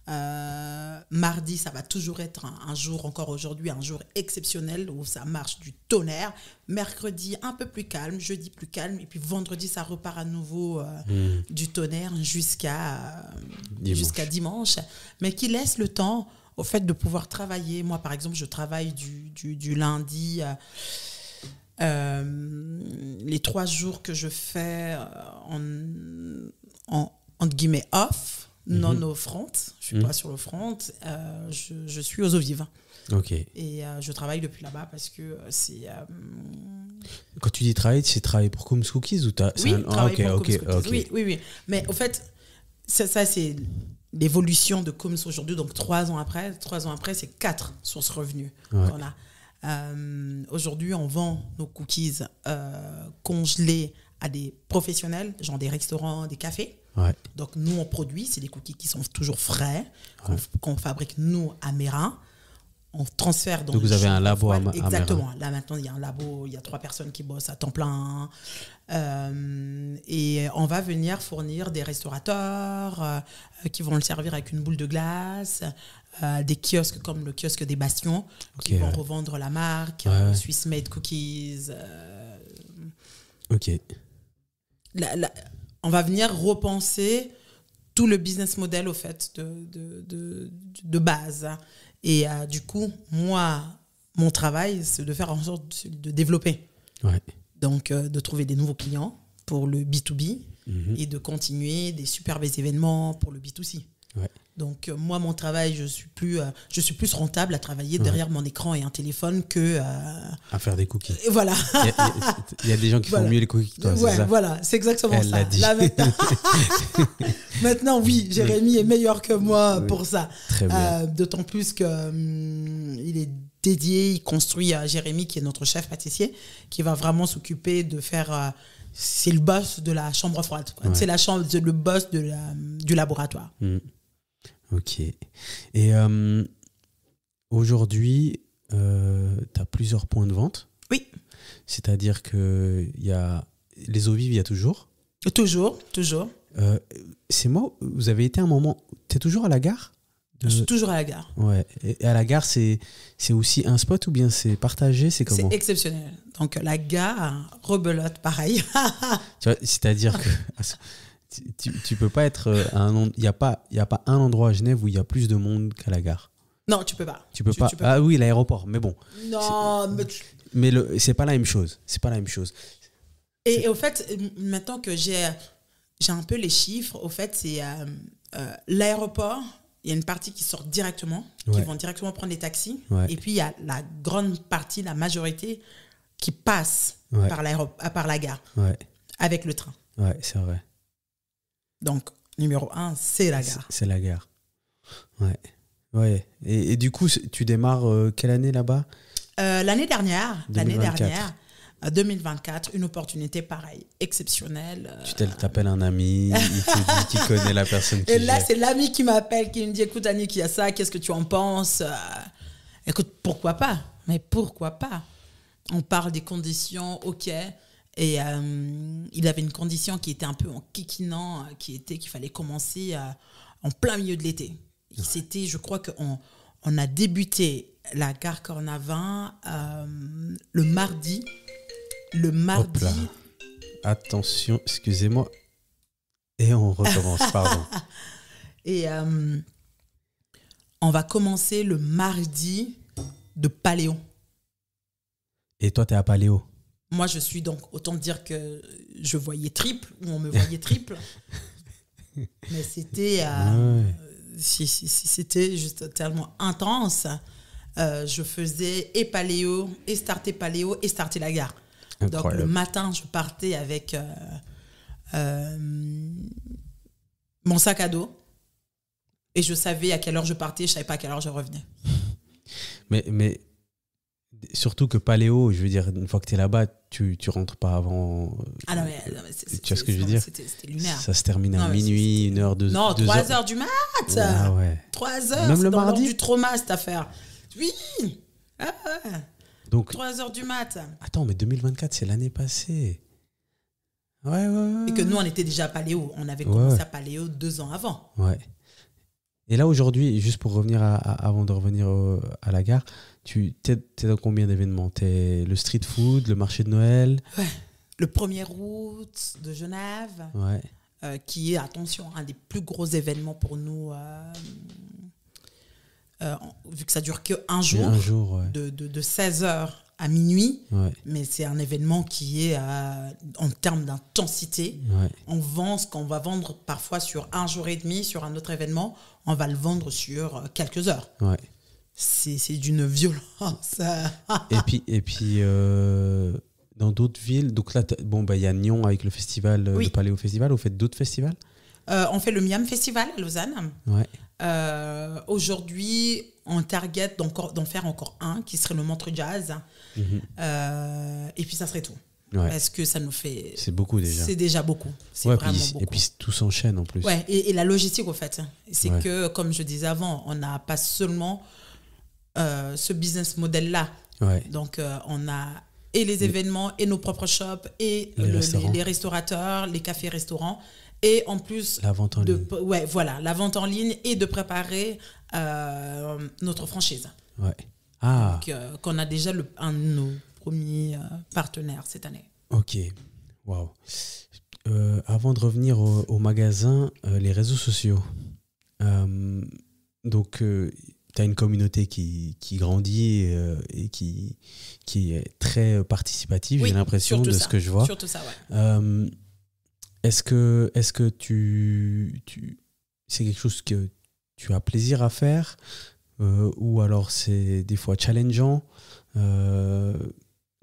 Mardi, ça va toujours être un jour, encore aujourd'hui, un jour exceptionnel où ça marche du tonnerre. Mercredi, un peu plus calme. Jeudi, plus calme. Et puis vendredi, ça repart à nouveau du tonnerre jusqu'à dimanche. Mais qui laisse le temps au fait de pouvoir travailler. Moi, par exemple, je travaille du lundi... les 3 jours que je fais entre guillemets off, non au front, je suis pas sur le front, je suis aux eaux vives. Ok. Et je travaille depuis là-bas parce que c'est... Quand tu dis travailler, c'est travailler pour Coom's Cookies ou t'as... Oui, travailler pour Coom's Cookies. Oui. Mais au fait, ça c'est l'évolution de Coom's aujourd'hui. Donc 3 ans après, c'est 4 sources revenus qu'on a. Aujourd'hui, on vend nos cookies congelés à des professionnels, genre des restaurants, des cafés. Ouais. Donc, nous, on produit, c'est des cookies qui sont toujours frais, qu'on fabrique, nous, à Mérin. On transfère dans Donc, vous avez un labo à Mérin. Exactement. Là, maintenant, il y a un labo, il y a 3 personnes qui bossent à temps plein. Et on va venir fournir des restaurateurs qui vont le servir avec une boule de glace, des kiosques comme le kiosque des Bastions qui vont revendre la marque, Swiss Made Cookies. Ok. On va venir repenser tout le business model au fait de base. Et du coup, moi, mon travail, c'est de faire en sorte de développer. Ouais. Donc, de trouver des nouveaux clients pour le B2B et de continuer des superbes événements pour le B2C. Ouais. Donc, moi, mon travail, je suis plus rentable à travailler derrière mon écran et un téléphone que... à faire des cookies. Voilà. Il y a des gens qui font mieux les cookies que toi, c'est ça? Voilà, c'est exactement Elle ça. l'a dit. Là, maintenant, oui, Jérémy est meilleur que moi pour ça. Très bien. D'autant plus qu'il est dédié, il construit Jérémy, qui est notre chef pâtissier, qui va vraiment s'occuper de faire... c'est le boss de la chambre froide. C'est le boss du laboratoire. Ok. Et aujourd'hui, tu as plusieurs points de vente. Oui. C'est-à-dire que y a les eaux vives, il y a toujours. Toujours. C'est moi, vous avez été un moment... Tu es toujours à la gare? Je suis toujours à la gare. Ouais. Et à la gare, c'est aussi un spot ou bien c'est partagé? C'est comment? C'est exceptionnel. Donc la gare, rebelote, pareil. Tu vois, c'est-à-dire que tu peux pas être à un... Il n'y a pas un endroit à Genève où il y a plus de monde qu'à la gare. Non, tu peux pas. Tu peux pas. Ah oui, l'aéroport, mais bon. Non, mais c'est pas la même chose. C'est pas la même chose. Et au fait, maintenant que j'ai un peu les chiffres, au fait, c'est l'aéroport. Il y a une partie qui sort directement, qui vont directement prendre les taxis. Ouais. Et puis, il y a la grande partie, la majorité, qui passe par la gare, avec le train. Ouais, c'est vrai. Donc, numéro 1, c'est la gare. C'est la gare. Ouais. Et du coup, tu démarres quelle année là-bas? L'année dernière, 2024, une opportunité pareille, exceptionnelle. Tu t'appelles un ami, il te dit qu'il connaît la personne qui Et là, c'est l'ami qui m'appelle, qui me dit, écoute Annick, il y a ça, qu'est-ce que tu en penses? Écoute, pourquoi pas? Mais pourquoi pas? On parle des conditions, ok. Et il avait une condition qui était un peu en kikinant, qui était qu'il fallait commencer en plein milieu de l'été. C'était, je crois qu'on a débuté la gare Cornavin le mardi. Le mardi. Hop là. Attention, excusez-moi. Et on recommence, pardon. Et on va commencer le mardi de Paléo. Et toi, t'es à Paléo? Moi, je suis donc, autant dire que je voyais triple, ou on me voyait triple. Mais c'était, c'était juste tellement intense. Je faisais et Paléo, et starter Paléo, et starter la gare. Incroyable. Donc, le matin, je partais avec mon sac à dos. Et je savais à quelle heure je partais, je savais pas à quelle heure je revenais. Mais surtout que Paléo, je veux dire, une fois que tu es là-bas, tu rentres pas avant. Ah non, mais tu vois ce que je veux dire? C'était lunaire. Ça se termine à minuit, 1 heure, 2 heures. Non, 3 heures du mat. Ah ouais. 3 heures. Même c'est le dans mardi? l'ordre du trauma, cette affaire. Oui. Ah, Donc, 3 heures du mat. attends, mais 2024, c'est l'année passée. Ouais. Et que nous, on était déjà à Paléo. On avait commencé à Paléo 2 ans avant. Ouais. Et là, aujourd'hui, juste pour revenir avant de revenir à la gare, t'es dans combien d'événements? T'es le street food, le marché de Noël? Ouais. Le 1er août de Genève, qui est, attention, un des plus gros événements pour nous, vu que ça dure qu'un jour, de 16h à minuit. Ouais. Mais c'est un événement qui est, en termes d'intensité, on vend ce qu'on va vendre parfois sur 1 jour et demi, sur un autre événement, on va le vendre sur quelques heures. Ouais. C'est d'une violence. et puis dans d'autres villes, donc là, il y a Nyon avec le festival, le Paléo Festival. Vous faites d'autres festivals? On fait le Miam Festival à Lausanne. Ouais. Aujourd'hui, on target d'en faire encore un qui serait le Montreux Jazz. Et puis ça serait tout. Ouais. Parce que ça nous fait. C'est beaucoup déjà. C'est déjà beaucoup. C'est vraiment beaucoup. Et puis tout s'enchaîne en plus. Ouais, et la logistique, au fait. C'est que, comme je disais avant, on n'a pas seulement ce business model-là. Ouais. Donc, on a et les événements, et nos propres shops, et les restaurateurs, les cafés-restaurants. Et en plus, la vente en ligne. La vente en ligne et de préparer notre franchise. Ouais. Ah. Donc, qu'on a déjà un de nos premiers partenaires cette année. Ok. Waouh. Avant de revenir au magasin, les réseaux sociaux. Donc, tu as une communauté qui grandit et qui est très participative, j'ai l'impression, de ce que je vois. Surtout ça, ouais. Est-ce que c'est quelque chose que tu as plaisir à faire ou alors c'est des fois challengeant?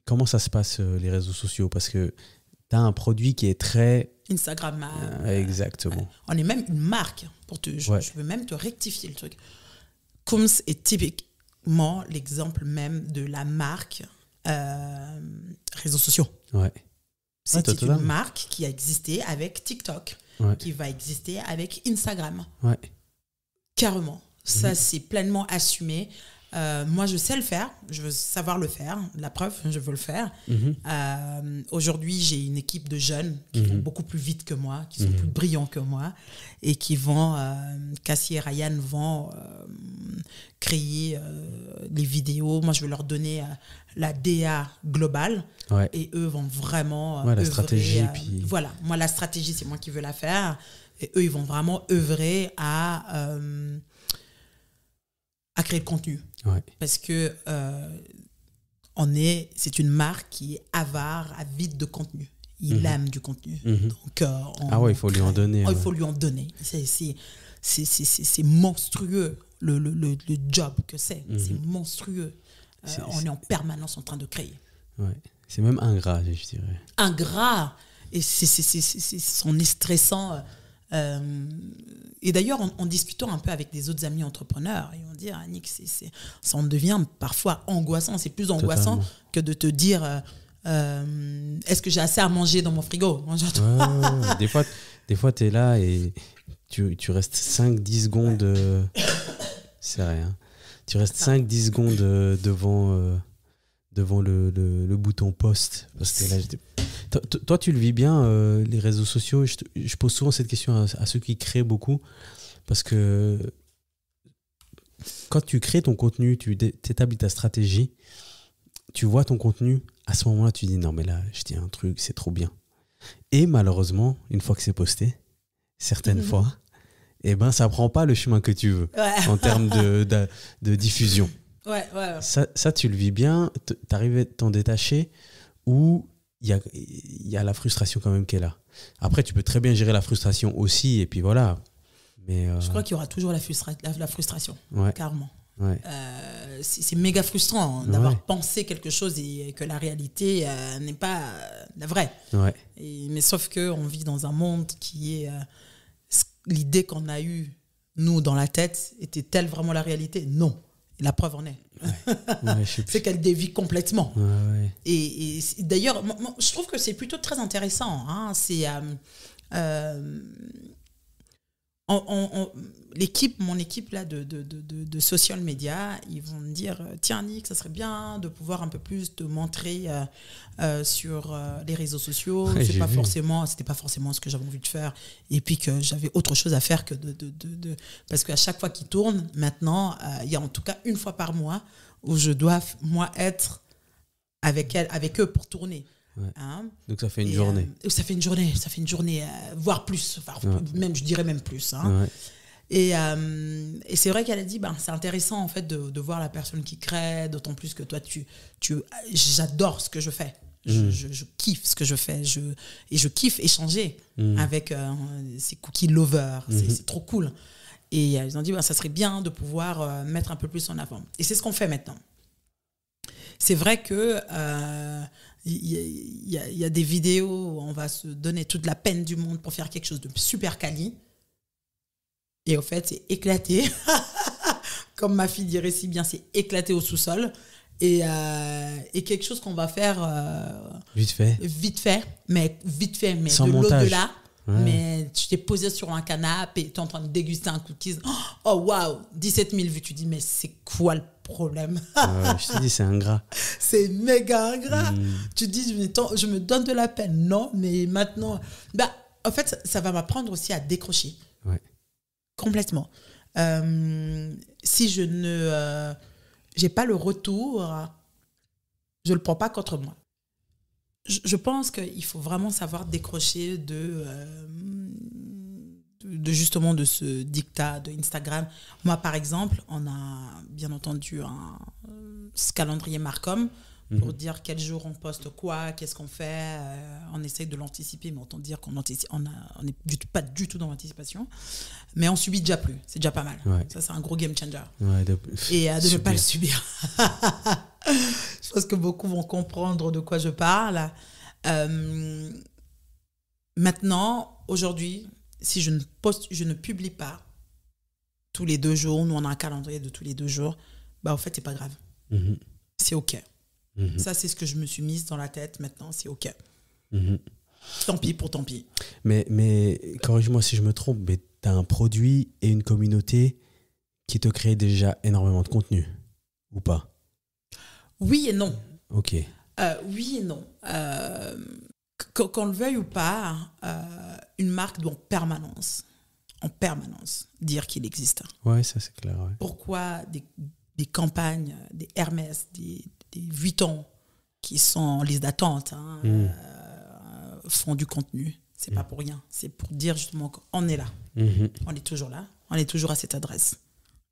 Comment ça se passe, les réseaux sociaux? Parce que tu as un produit qui est très... Instagram. Exactement. On est même une marque. Je veux même te rectifier le truc. Kooms est typiquement l'exemple même de la marque réseaux sociaux. Ouais. C'est une marque qui a existé avec TikTok, qui va exister avec Instagram. Ouais. Carrément. Ça, c'est pleinement assumé. Moi, je sais le faire. Je veux savoir le faire. La preuve, je veux le faire. Aujourd'hui, j'ai une équipe de jeunes qui vont beaucoup plus vite que moi, qui sont plus brillants que moi et qui vont, Cassie et Ryan vont créer les vidéos. Moi, je vais leur donner la DA globale et eux vont vraiment la stratégie. Voilà, moi, la stratégie, c'est moi qui veux la faire. Et eux, ils vont vraiment œuvrer à créer le contenu. Ouais. Parce que c'est une marque qui est avide de contenu. Il aime du contenu. Donc, il faut lui en donner. Il faut lui en donner. C'est monstrueux le job que c'est. C'est monstrueux. On est en permanence en train de créer. Ouais. C'est même ingrat, je dirais. Ingrat. Et on est stressant. Et d'ailleurs, en discutant un peu avec des autres amis entrepreneurs, ils vont dire, Annick, ça en devient parfois angoissant. C'est plus angoissant que de te dire, est-ce que j'ai assez à manger dans mon frigo? Des fois, tu es là et tu restes 5-10 secondes. C'est rien. Tu restes 5-10 secondes devant le bouton post. Parce que là, toi, tu le vis bien, les réseaux sociaux. Je pose souvent cette question à ceux qui créent beaucoup. Parce que quand tu crées ton contenu, tu établis ta stratégie, tu vois ton contenu, à ce moment-là, tu dis non, mais là, je dis un truc, c'est trop bien. Et malheureusement, une fois que c'est posté, certaines fois, eh ben, ça prend pas le chemin que tu veux en termes de diffusion. Ouais. Ça, tu le vis bien, tu arrives à t'en détacher ou il y a la frustration quand même qui est là. Après, tu peux très bien gérer la frustration aussi et puis voilà. Mais je crois qu'il y aura toujours la frustration, carrément. Ouais. C'est méga frustrant d'avoir pensé quelque chose et que la réalité n'est pas la vraie. Ouais. Mais sauf qu'on vit dans un monde qui est... l'idée qu'on a eue, nous, dans la tête, était-elle vraiment la réalité? Non. Et la preuve en est. Ouais, c'est qu'elle dévie complètement. Ouais. Et d'ailleurs, moi, je trouve que c'est plutôt très intéressant. Hein. C'est... mon équipe là de social media, ils vont me dire tiens Nick, ça serait bien de pouvoir un peu plus te montrer sur les réseaux sociaux. C'était pas forcément ce que j'avais envie de faire et puis que j'avais autre chose à faire que parce qu'à chaque fois qu'ils tournent maintenant, il y a en tout cas une fois par mois où je dois moi être avec eux pour tourner. Ouais. Hein? Donc ça fait une journée. Ça fait une journée, voire plus, même je dirais même plus. Hein. Et c'est vrai qu'elle a dit, c'est intéressant en fait de voir la personne qui crée, d'autant plus que toi j'adore ce que je fais. Je kiffe ce que je fais et je kiffe échanger avec ces cookie lovers. C'est trop cool. Et ils ont dit, ça serait bien de pouvoir mettre un peu plus en avant. Et c'est ce qu'on fait maintenant. C'est vrai que il y a des vidéos où on va se donner toute la peine du monde pour faire quelque chose de super quali. Et au fait, c'est éclaté. Comme ma fille dirait si bien, c'est éclaté au sous-sol. Et quelque chose qu'on va faire... Vite fait, mais sans de montage. l'au-delà. Ouais. Mais tu t'es posé sur un canapé et tu es en train de déguster un cookies. Oh waouh, 17 000 vues. Tu dis, mais c'est quoi le problème? Je te dis, c'est ingrat. C'est méga ingrat. Tu dis, je me donne de la peine. Non, mais maintenant... en fait, ça va m'apprendre aussi à décrocher. Ouais. Complètement. Si je ne... j'ai pas le retour, je le prends pas contre moi. Je pense qu'il faut vraiment savoir décrocher de justement de ce dictat de Instagram. Moi, par exemple, on a bien entendu ce calendrier Marcom pour dire quel jour on poste quoi, qu'est-ce qu'on fait. On essaye de l'anticiper, mais autant dire qu'on n'est pas du tout dans l'anticipation. Mais on subit déjà plus. C'est déjà pas mal. Ouais. Ça, c'est un gros game changer. Ouais, et de ne pas le subir. Je pense que beaucoup vont comprendre de quoi je parle. Maintenant, aujourd'hui, si je ne publie pas tous les 2 jours, nous on a un calendrier de tous les 2 jours, en fait, c'est pas grave. C'est OK. Ça, c'est ce que je me suis mise dans la tête. Maintenant, c'est OK. Tant pis pour tant pis. Mais corrige-moi si je me trompe, mais tu as un produit et une communauté qui te crée déjà énormément de contenu, ou pas? Oui et non. Ok. Oui et non. Qu'on le veuille ou pas, une marque doit en permanence, dire qu'il existe. Ouais, ça c'est clair. Ouais. Pourquoi des campagnes, des Hermès, des Vuitton qui sont en liste d'attente, font du contenu? C'est pas pour rien. C'est pour dire justement qu'on est là. On est toujours là. On est toujours à cette adresse.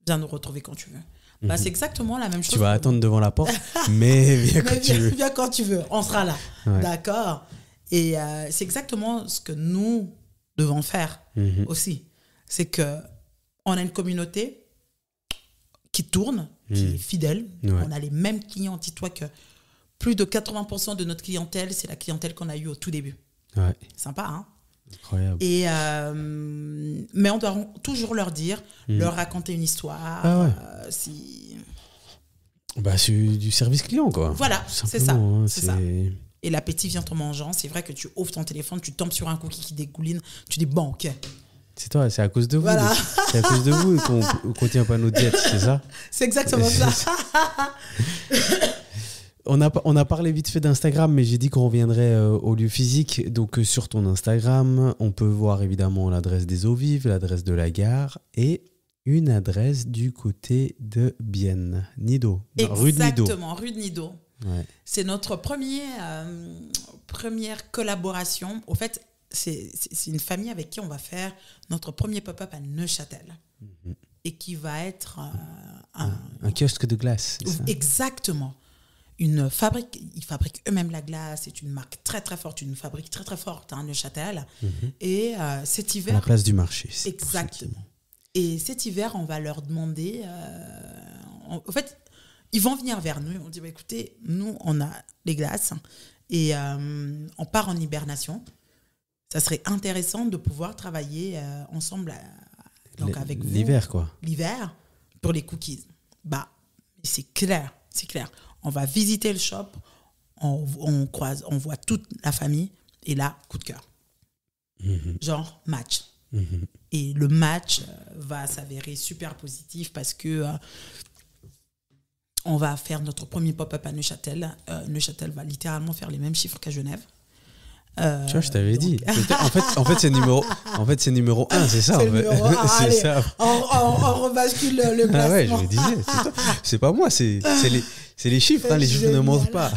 Viens nous retrouver quand tu veux. C'est exactement la même chose. Tu vas attendre devant la porte, mais viens quand tu veux. Viens quand tu veux, on sera là. Ouais. D'accord. Et c'est exactement ce que nous devons faire aussi. C'est qu'on a une communauté qui tourne, qui est fidèle. Ouais. On a les mêmes clients. Dis-toi que plus de 80% de notre clientèle, c'est la clientèle qu'on a eue au tout début. Ouais. Sympa, hein? Incroyable. Et mais on doit toujours leur dire, leur raconter une histoire. Ah ouais. C'est du service client, quoi. Voilà, c'est ça. Hein, c'est ça. Et l'appétit vient en mangeant. C'est vrai que tu ouvres ton téléphone, tu tombes sur un cookie qui dégouline, tu dis bon, ok. C'est toi, c'est à cause de vous. Voilà. C'est à cause de vous qu'on tient pas nos diètes, c'est ça? C'est exactement ça. on a parlé vite fait d'Instagram, mais j'ai dit qu'on reviendrait au lieu physique. Donc, sur ton Instagram, on peut voir évidemment l'adresse des Eaux Vives, l'adresse de la gare et une adresse du côté de Bienne. Nido. Non, rue de Nido. Exactement, rue de Nido. Ouais. C'est notre première collaboration. Au fait, c'est une famille avec qui on va faire notre premier pop-up à Neuchâtel. Et qui va être un kiosque de glace. C'est ça? Exactement. Une fabrique, ils fabriquent eux-mêmes la glace. C'est une marque très très forte, une fabrique très très forte, Neuchâtel. Et cet hiver... À la place du marché. Exactement. Et cet hiver, on va leur demander... en fait, ils vont venir vers nous. On dit, écoutez, nous, on a les glaces et on part en hibernation. Ça serait intéressant de pouvoir travailler ensemble donc avec vous. L'hiver, quoi. L'hiver, pour les cookies. C'est clair. On va visiter le shop, on voit toute la famille et là, coup de cœur. Genre, match. Et le match va s'avérer super positif parce que on va faire notre premier pop-up à Neuchâtel. Neuchâtel va littéralement faire les mêmes chiffres qu'à Genève. Tu vois, je t'avais dit. En fait, c'est numéro 1, c'est ça. C'est le numéro 1. C'est Allez, ça. On rebascule le placement. Ah ouais, je me disais. C'est pas moi, c'est les chiffres. Les chiffres ne mentent pas.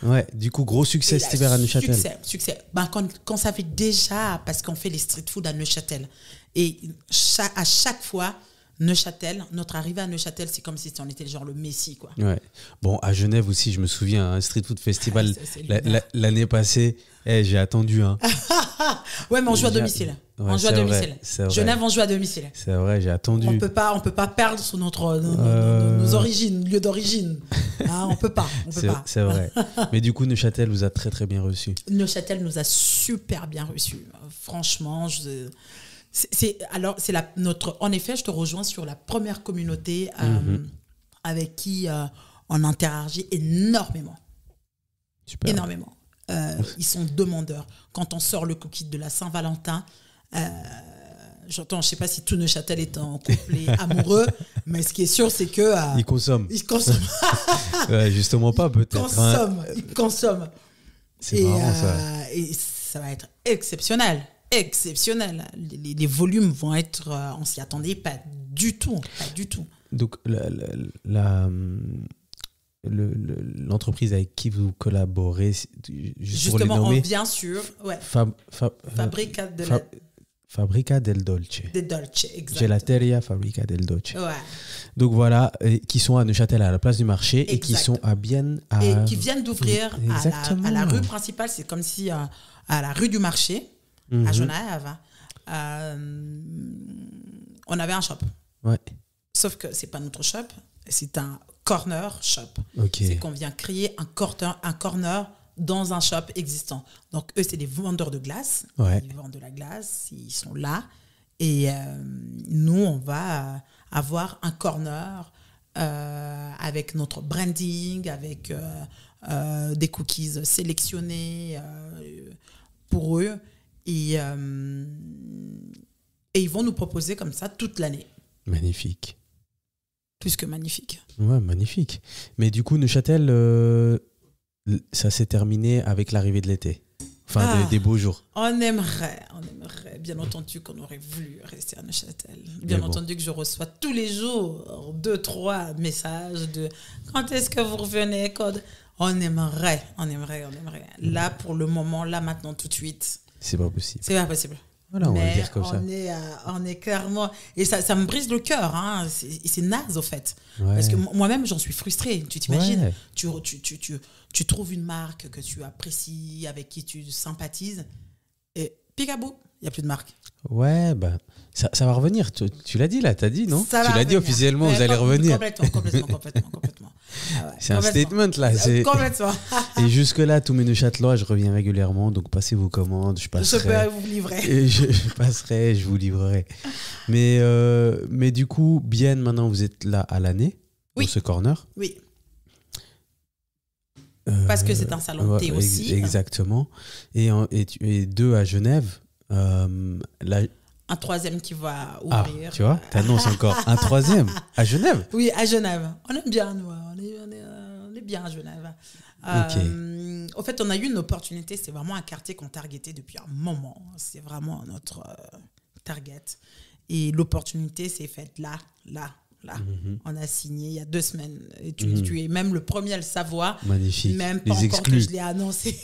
Ouais, du coup, gros succès cet hiver à Neuchâtel. Succès. Quand ça fait déjà, parce qu'on fait les street food à Neuchâtel. Et à chaque fois, Neuchâtel, notre arrivée à Neuchâtel, c'est comme si on était genre le Messie, quoi. Ouais. Bon, à Genève aussi, je me souviens, un street food festival l'année passée, j'ai attendu. Ouais, mais on joue à domicile. Ouais, on joue à domicile. Genève, on joue à domicile. C'est vrai, j'ai attendu. On peut pas perdre sur nos origines, lieu d'origine. On peut pas. C'est vrai. Mais du coup, Neuchâtel vous a très très bien reçus. Neuchâtel nous a super bien reçus. Franchement, en effet, je te rejoins sur la première communauté avec qui on interagit énormément. Super. Énormément. Ils sont demandeurs. Quand on sort le cookie de la Saint-Valentin, je ne sais pas si tout Neuchâtel est en couple amoureux, mais ce qui est sûr, c'est que... Ils consomment. Ouais, justement pas, peut-être. Ils consomment. C'est marrant, ça. Et ça va être exceptionnel. Les volumes vont être... on s'y attendait pas du tout. Donc, l'entreprise avec qui vous collaborez, justement, on vient sur Fabbrica del Dolce. Del Dolce, exactement. Gelateria Fabbrica del Dolce. Ouais. Donc voilà, qui sont à Neuchâtel à la place du marché. Exact. Et qui sont à Bienne. Et qui viennent d'ouvrir à la rue principale. C'est comme si à la rue du marché, à Genève, on avait un shop. Ouais. Sauf que c'est pas notre shop, c'est un corner shop. Okay. C'est qu'on vient créer un corner dans un shop existant. Donc eux, c'est des vendeurs de glace. Ouais. Ils vendent de la glace, ils sont là. Et nous, on va avoir un corner avec notre branding, avec des cookies sélectionnés pour eux. Et ils vont nous proposer comme ça toute l'année. Magnifique. Plus que magnifique. Ouais, magnifique. Mais du coup, Neuchâtel, ça s'est terminé avec l'arrivée de l'été. Enfin, des beaux jours. On aimerait. Bien entendu qu'on aurait voulu rester à Neuchâtel. Bien entendu que je reçois tous les jours 2-3 messages de quand est-ce que vous revenez. On aimerait. Là, pour le moment, là, maintenant, tout de suite. C'est pas possible. C'est pas possible. Voilà, on va le dire comme ça. On est clairement... Et ça me brise le cœur. Hein. C'est naze, au fait. Ouais. Parce que moi-même, j'en suis frustrée. Tu t'imagines, ouais. tu trouves une marque que tu apprécies, avec qui tu sympathises, et picabou, il n'y a plus de marque. Ouais, bah, ça va revenir. Tu l'as dit, là, t'as dit, non? Tu l'as dit officiellement, vous allez revenir. Complètement. Ah ouais, c'est un statement, là. Complètement. Et jusque-là, tous mes Neuchâtelois, je reviens régulièrement, donc passez vos commandes, je passerai. Je peux vous livrer. Et je passerai, je vous livrerai. Mais du coup, Bienne, maintenant, vous êtes là à l'année, dans ce corner. Oui. Parce que c'est un salon thé aussi. Exactement. Et deux à Genève. un troisième qui va Ah, ouvrir. tu vois, t'annonces encore un troisième à Genève. Oui, à Genève. On aime bien, nous. On est bien à Genève. Au fait, on a eu une opportunité. C'est vraiment un quartier qu'on targetait depuis un moment. C'est vraiment notre target. Et l'opportunité s'est faite là. On a signé il y a 2 semaines. Et tu es même le premier à le savoir. Magnifique. Même Les pas encore exclus. que je l'ai annoncé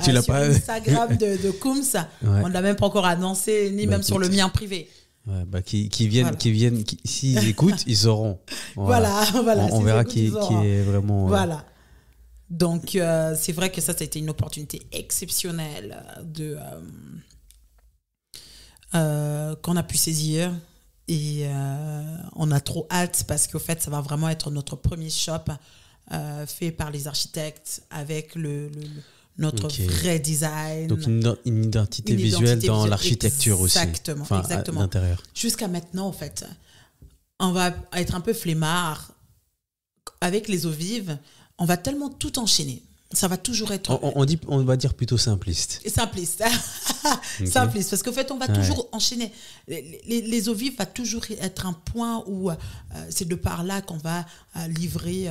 Tu l'as sur pas... Instagram de Kooms. Ouais. On ne l'a même pas encore annoncé, ni même sur le mien privé. Ouais, bah, qui viennent, Voilà. s'ils écoutent, ils sauront. Voilà. On s'ils verra écoutent, qui ils auront. est vraiment... Voilà. Donc, c'est vrai que ça a été une opportunité exceptionnelle qu'on a pu saisir. Et on a trop hâte parce qu'au fait, ça va vraiment être notre premier shop fait par les architectes avec notre vrai design. Donc une identité visuelle dans l'architecture aussi. Exactement. À l'intérieur. Jusqu'à maintenant, en fait, on va être un peu flemmard. Avec les eaux vives, on va tellement tout enchaîner. Ça va toujours être... On va dire plutôt simpliste. Simpliste. Okay. Simpliste. Parce qu'en fait, on va toujours enchaîner. Les eaux vives va toujours être un point où c'est de par là qu'on va livrer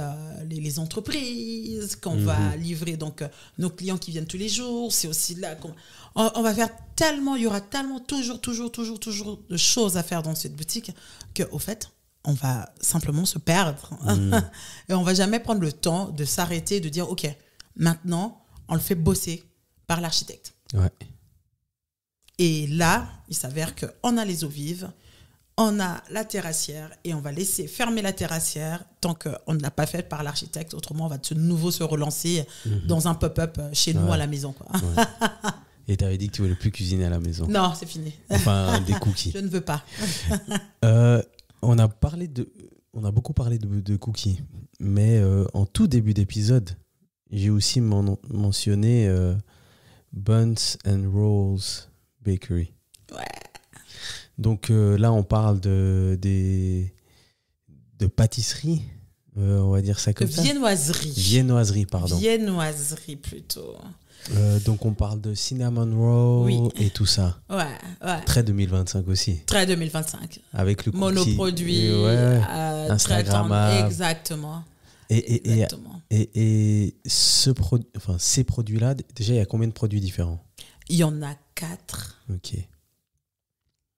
les entreprises, qu'on va livrer donc nos clients qui viennent tous les jours. C'est aussi là qu'on va faire tellement, il y aura tellement toujours de choses à faire dans cette boutique qu'au fait, on va simplement se perdre. Et on va jamais prendre le temps de s'arrêter et de dire, OK, maintenant, on le fait bosser par l'architecte. Ouais. Et là, il s'avère qu'on a les eaux vives, on a la terrassière et on va laisser fermer la terrassière tant qu'on ne l'a pas faite par l'architecte. Autrement, on va de nouveau se relancer dans un pop-up chez nous à la maison. Quoi. Ouais. Et tu avais dit que tu voulais plus cuisiner à la maison. Non, c'est fini. Enfin, des cookies. Je ne veux pas. On a beaucoup parlé de cookies, mais en tout début d'épisode, j'ai aussi mentionné Buns and Rolls Bakery. Ouais. Donc là, on parle de pâtisserie, on va dire ça comme ça. Viennoiserie. Viennoiserie, pardon. Viennoiserie plutôt. Donc on parle de cinnamon roll et tout ça. Ouais. Très 2025 aussi. Très 2025. Avec le cookie. Monoproduit. Instagrammable. Exactement. Et ces produits-là, déjà, il y a combien de produits différents? Il y en a 4. Ok.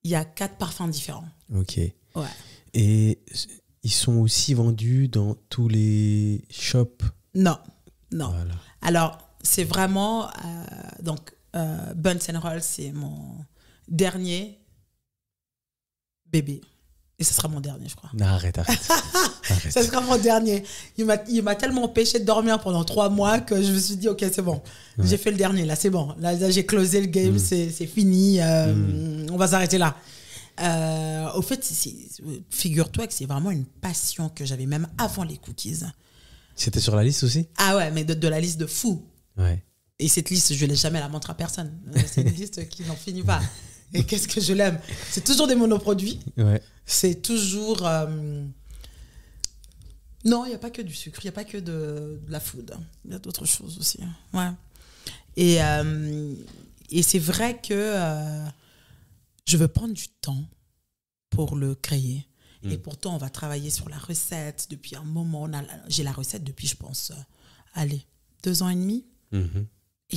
Il y a 4 parfums différents. Ok. Ouais. Et ils sont aussi vendus dans tous les shops? Non. Voilà. Alors, c'est vraiment... Buns and Rolls, c'est mon dernier bébé. Et ce sera mon dernier, je crois. Non, arrête. Ça sera mon dernier. Il m'a tellement empêché de dormir pendant 3 mois que je me suis dit, OK, c'est bon. Ouais. J'ai fait le dernier, là, c'est bon. Là j'ai closé le game, c'est fini. On va s'arrêter là. Au fait, figure-toi que c'est vraiment une passion que j'avais même avant les cookies. C'était sur la liste aussi? Ah ouais, mais de la liste de fous. Ouais. Et cette liste, je ne laisse jamais la montre à personne. C'est une liste qui n'en finit pas. Et qu'est-ce que je l'aime? C'est toujours des monoproduits. Ouais. C'est toujours... Non, il n'y a pas que du sucre, il n'y a pas que de la food. Il y a d'autres choses aussi. Ouais. Et c'est vrai que je veux prendre du temps pour le créer. Et pourtant, on va travailler sur la recette depuis un moment. J'ai la recette depuis, je pense, 2 ans et demi. Et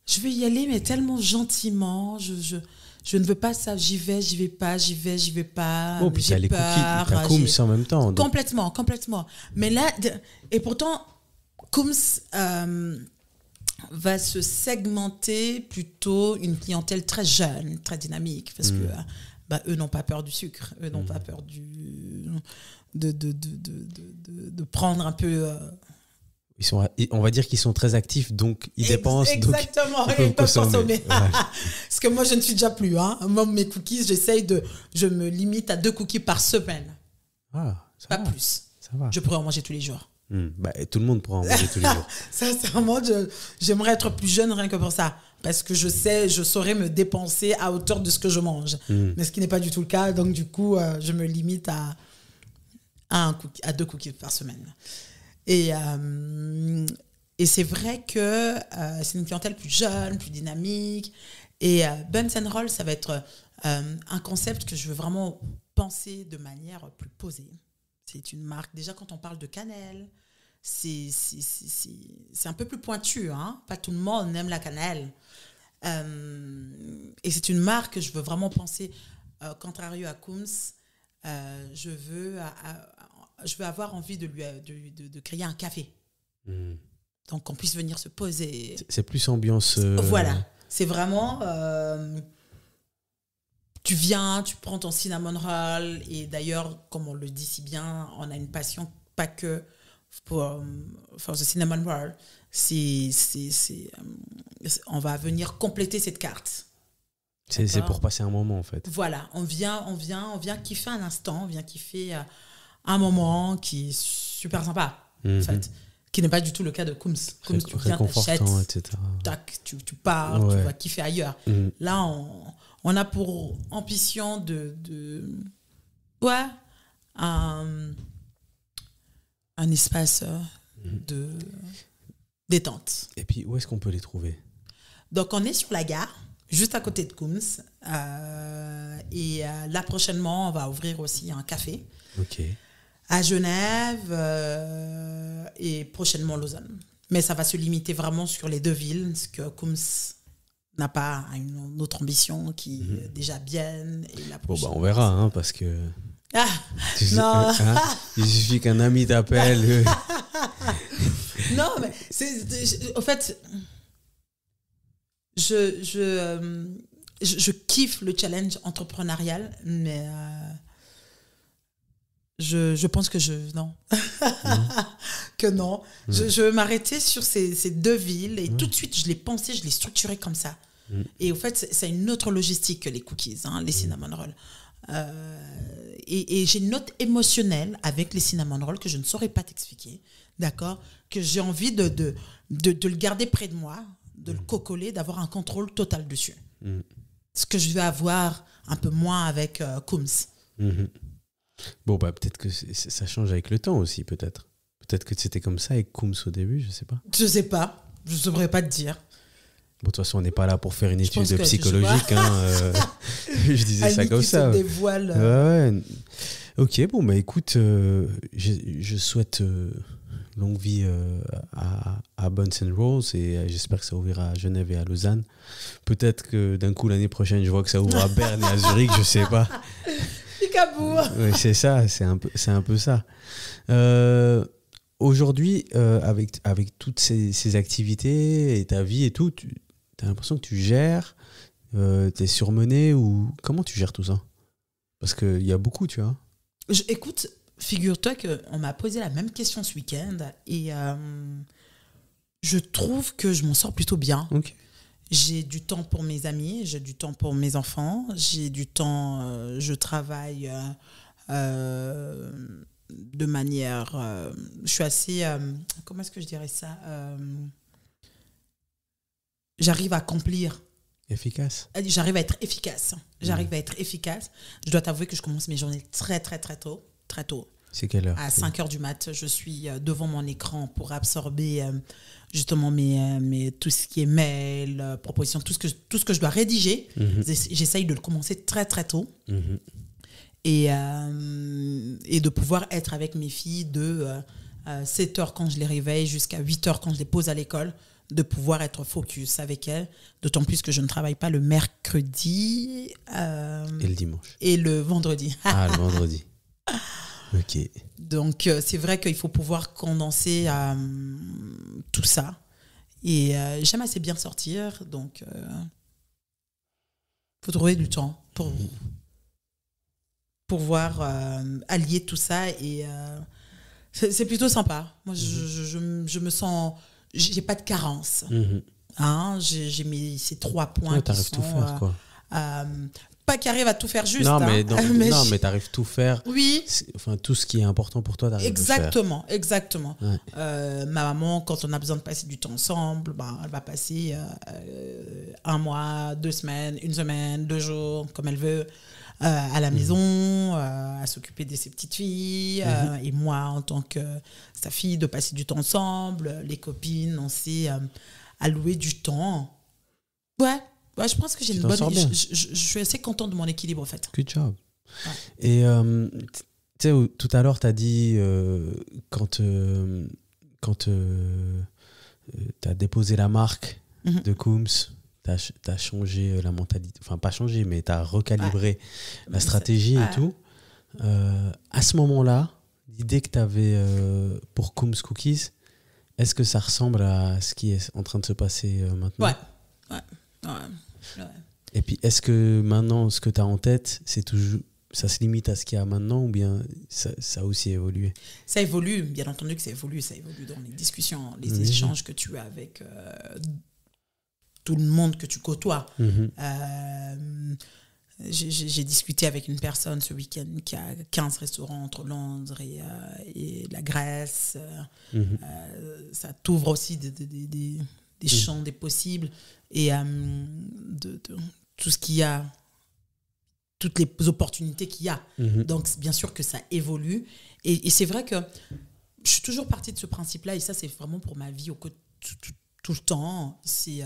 je vais y aller, mais tellement gentiment. Je ne veux pas ça. J'y vais pas. Oh, puis t'as les cookies, t'as Kooms en même temps. Donc. Complètement. Mais là, et pourtant, Kooms va se segmenter plutôt une clientèle très jeune, très dynamique, parce que eux n'ont pas peur du sucre. Eux n'ont pas peur de prendre un peu... on va dire qu'ils sont très actifs, donc ils dépensent. Exactement, donc ils peuvent consommer. Ouais. Parce que moi, je ne suis déjà plus. Moi, mes cookies, je me limite à 2 cookies par semaine. Ah, pas plus. Ça va. Je pourrais en manger tous les jours. Tout le monde pourra en manger tous les jours. Sincèrement, j'aimerais être plus jeune rien que pour ça. Parce que je saurais me dépenser à hauteur de ce que je mange. Mais ce qui n'est pas du tout le cas. Donc, du coup, je me limite à 2 cookies par semaine. Et Et c'est vrai que c'est une clientèle plus jeune, plus dynamique. Et Buns and Roll, ça va être un concept que je veux vraiment penser de manière plus posée. C'est une marque, déjà quand on parle de cannelle, c'est un peu plus pointu. Hein? Pas tout le monde aime la cannelle. Et c'est une marque que je veux vraiment penser, contrario à Coombs, je veux avoir envie de créer un café. Donc qu'on puisse venir se poser. C'est plus ambiance... Voilà, c'est vraiment... tu viens, tu prends ton cinnamon roll, et d'ailleurs, comme on le dit si bien, on a une passion pas que pour the cinnamon roll. On va venir compléter cette carte. C'est pour passer un moment, en fait. Voilà, on vient kiffer un instant, on vient kiffer un moment qui est super sympa, en fait. Qui n'est pas du tout le cas de Coombs. Coombs, tu viens, t'achètes, tac, tu pars, tu vas kiffer ailleurs. Là, on a pour ambition un espace de détente. Et puis, où est-ce qu'on peut les trouver? Donc, on est sur la gare, juste à côté de Coombs. Et là, prochainement, on va ouvrir aussi un café. Ok. À Genève et prochainement Lausanne. Mais ça va se limiter vraiment sur les deux villes, parce que Coombs n'a pas une autre ambition qui est déjà bien. Et la prochaine, on verra, hein, parce que... non. Il suffit qu'un ami t'appelle. Non, mais en fait, je kiffe le challenge entrepreneurial, mais... Je pense que non. Que non. Je veux m'arrêter sur ces deux villes et tout de suite, je l'ai pensé, je l'ai structuré comme ça. Et au fait, c'est une autre logistique que les cookies, hein, les cinnamon rolls. Et j'ai une note émotionnelle avec les cinnamon rolls que je ne saurais pas t'expliquer, d'accord? Que j'ai envie de le garder près de moi, de le cocoler, d'avoir un contrôle total dessus. Ce que je vais avoir un peu moins avec Coombs. Bon, peut-être que ça change avec le temps aussi, peut-être. Peut-être que c'était comme ça avec Coombs au début, je sais pas. Je sais pas, je ne saurais pas te dire. Bon, de toute façon, on n'est pas là pour faire une étude psychologique. Je disais ça comme ça. Se dévoile. Ouais. Ok, bon, écoute, je souhaite longue vie à Buns and Rolls et j'espère que ça ouvrira à Genève et à Lausanne. Peut-être que d'un coup, l'année prochaine, je vois que ça ouvre à Berne et à Zurich, je sais pas. Oui, c'est ça, c'est un peu ça. Aujourd'hui, avec toutes ces activités et ta vie et tout, tu as l'impression que tu gères, t'es surmené ou comment tu gères tout ça? Parce qu'il y a beaucoup, tu vois. Écoute, figure-toi qu'on m'a posé la même question ce week-end et je trouve que je m'en sors plutôt bien. Ok. J'ai du temps pour mes amis, j'ai du temps pour mes enfants, j'ai du temps, je travaille de manière... je suis assez... comment est-ce que je dirais ça j'arrive à accomplir. Efficace. J'arrive à être efficace. Je dois t'avouer que je commence mes journées très, très, très tôt. Très tôt. C'est quelle heure? À 5h du mat, je suis devant mon écran pour absorber justement tout ce qui est mail, propositions, tout ce que je dois rédiger. J'essaye de le commencer très, très tôt. Et de pouvoir être avec mes filles de 7h quand je les réveille jusqu'à 8h quand je les pose à l'école, de pouvoir être focus avec elles, d'autant plus que je ne travaille pas le mercredi et le dimanche. Et le vendredi. Le vendredi. Ok. Donc, c'est vrai qu'il faut pouvoir condenser tout ça. Et j'aime assez bien sortir, donc faut trouver du temps pour pouvoir allier tout ça. Et c'est plutôt sympa. Moi, je me sens... J'ai pas de carence. Hein, j'ai ces 3 points qui sont... tout faire, quoi. Pas qu'il arrive à tout faire juste. Non, mais t'arrives tout faire. Oui. Enfin, tout ce qui est important pour toi, t'arrives à le faire. Exactement. Ouais. Ma maman, quand on a besoin de passer du temps ensemble, elle va passer 1 mois, 2 semaines, 1 semaine, 2 jours, comme elle veut. à la maison, à s'occuper de ses petites filles, et moi en tant que sa fille, de passer du temps ensemble, les copines, on s'est alloué du temps. Ouais, je pense que j'ai Tu une t'en bonne... sors bien. Je suis assez contente de mon équilibre, en fait. Good job. Ouais. Et tu sais, tout à l'heure, tu as dit quand tu as déposé la marque de Coombs, tu as changé la mentalité. Enfin, pas changé, mais tu as recalibré la stratégie et tout. À ce moment-là, l'idée que tu avais pour Coombs Cookies, est-ce que ça ressemble à ce qui est en train de se passer maintenant? Ouais. Et puis, est-ce que maintenant, ce que tu as en tête, c'est toujours, ça se limite à ce qu'il y a maintenant ou bien ça a aussi évolué? Ça évolue, bien entendu que ça évolue dans les discussions, les échanges que tu as avec tout le monde que tu côtoies. J'ai discuté avec une personne ce week-end qui a 15 restaurants entre Londres et la Grèce. Ça t'ouvre aussi des champs des possibles et de tout ce qu'il y a, toutes les opportunités qu'il y a. Donc, bien sûr que ça évolue. Et c'est vrai que je suis toujours partie de ce principe-là, et ça, c'est vraiment pour ma vie tout le temps. C'est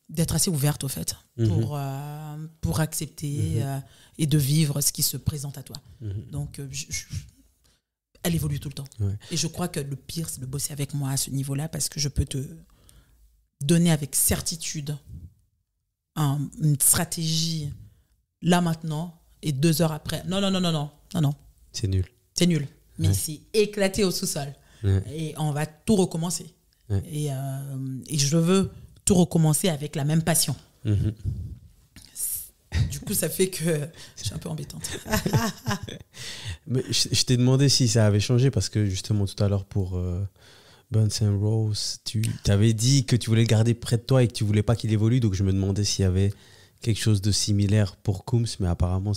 d'être assez ouverte, au fait, pour accepter et de vivre ce qui se présente à toi. Donc, elle évolue tout le temps. Ouais. Et je crois que le pire, c'est de bosser avec moi à ce niveau-là, parce que je peux te donner avec certitude une stratégie là maintenant, et 2 heures après. Non. C'est nul. C'est nul. Mais c'est éclaté au sous-sol. Et on va tout recommencer. Et je veux tout recommencer avec la même passion. Du coup, ça fait que je suis un peu embêtante. Mais je t'ai demandé si ça avait changé, parce que justement tout à l'heure pour Buns & Rose, tu avais dit que tu voulais le garder près de toi et que tu voulais pas qu'il évolue, donc je me demandais s'il y avait quelque chose de similaire pour Coombs, mais apparemment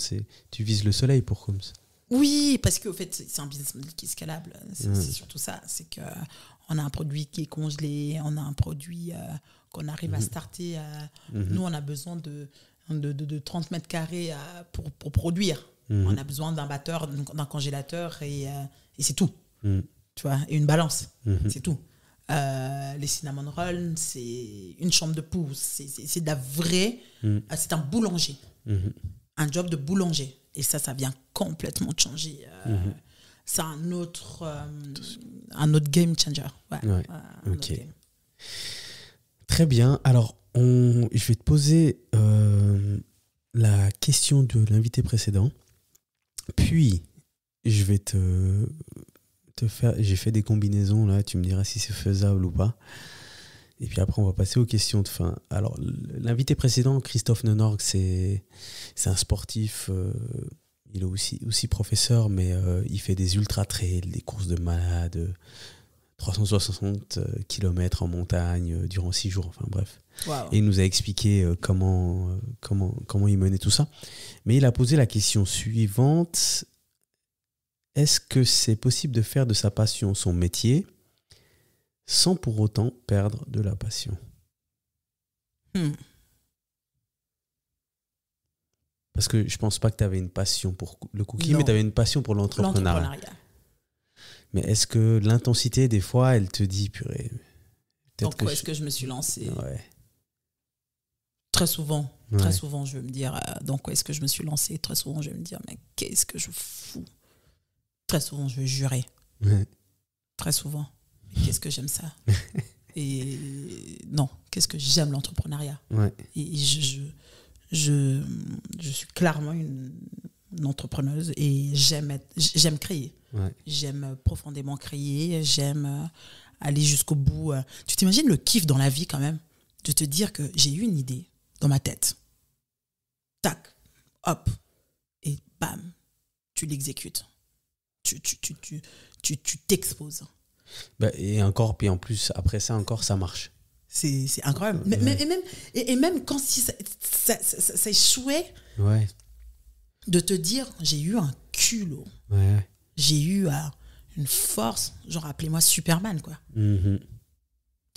tu vises le soleil pour Coombs. Oui, parce qu'en fait, c'est un business model qui est scalable. C'est surtout ça. C'est qu'on a un produit qui est congelé, on a un produit qu'on arrive à starter. Nous, on a besoin de 30 mètres carrés pour produire. On a besoin d'un batteur, d'un congélateur, et c'est tout. Tu vois, et une balance. C'est tout. Les cinnamon rolls, c'est une chambre de pouce. C'est de la vraie... c'est un boulanger. Un job de boulanger. Et ça vient complètement de changer. C'est un autre game changer. Ok. Très bien. Alors, je vais te poser la question de l'invité précédent. Puis, je vais te faire... J'ai fait des combinaisons, là. Tu me diras si c'est faisable ou pas. Et puis après, on va passer aux questions de fin. Alors, l'invité précédent, Christophe Nenorg, c'est un sportif. Il est aussi professeur, mais il fait des ultra-trails, des courses de malade, 360 km en montagne durant 6 jours, enfin bref. Wow. Et il nous a expliqué comment il menait tout ça. Mais il a posé la question suivante. Est-ce que c'est possible de faire de sa passion son métier sans pour autant perdre de la passion? Parce que je pense pas que tu avais une passion pour le cookie, mais tu avais une passion pour l'entrepreneuriat. Mais est-ce que l'intensité, des fois, elle te dit, purée, dans quoi est-ce que je me suis lancée? Très souvent, je vais me dire, dans quoi est-ce que je me suis lancée? Très souvent, je vais me dire, mais qu'est-ce que je fous? Très souvent, je vais jurer. Très souvent. Qu'est-ce que j'aime ça? Et non, qu'est-ce que j'aime l'entrepreneuriat? Et je suis clairement une entrepreneuse, et j'aime créer. J'aime profondément créer, j'aime aller jusqu'au bout. Tu t'imagines le kiff dans la vie quand même, de te dire que j'ai eu une idée dans ma tête. Tac, hop, et bam, tu l'exécutes. Tu t'exposes. Et en plus, après ça encore, ça marche. C'est incroyable. Et même quand ça échouait, de te dire, j'ai eu un culot. J'ai eu une force, genre appelez-moi Superman, quoi.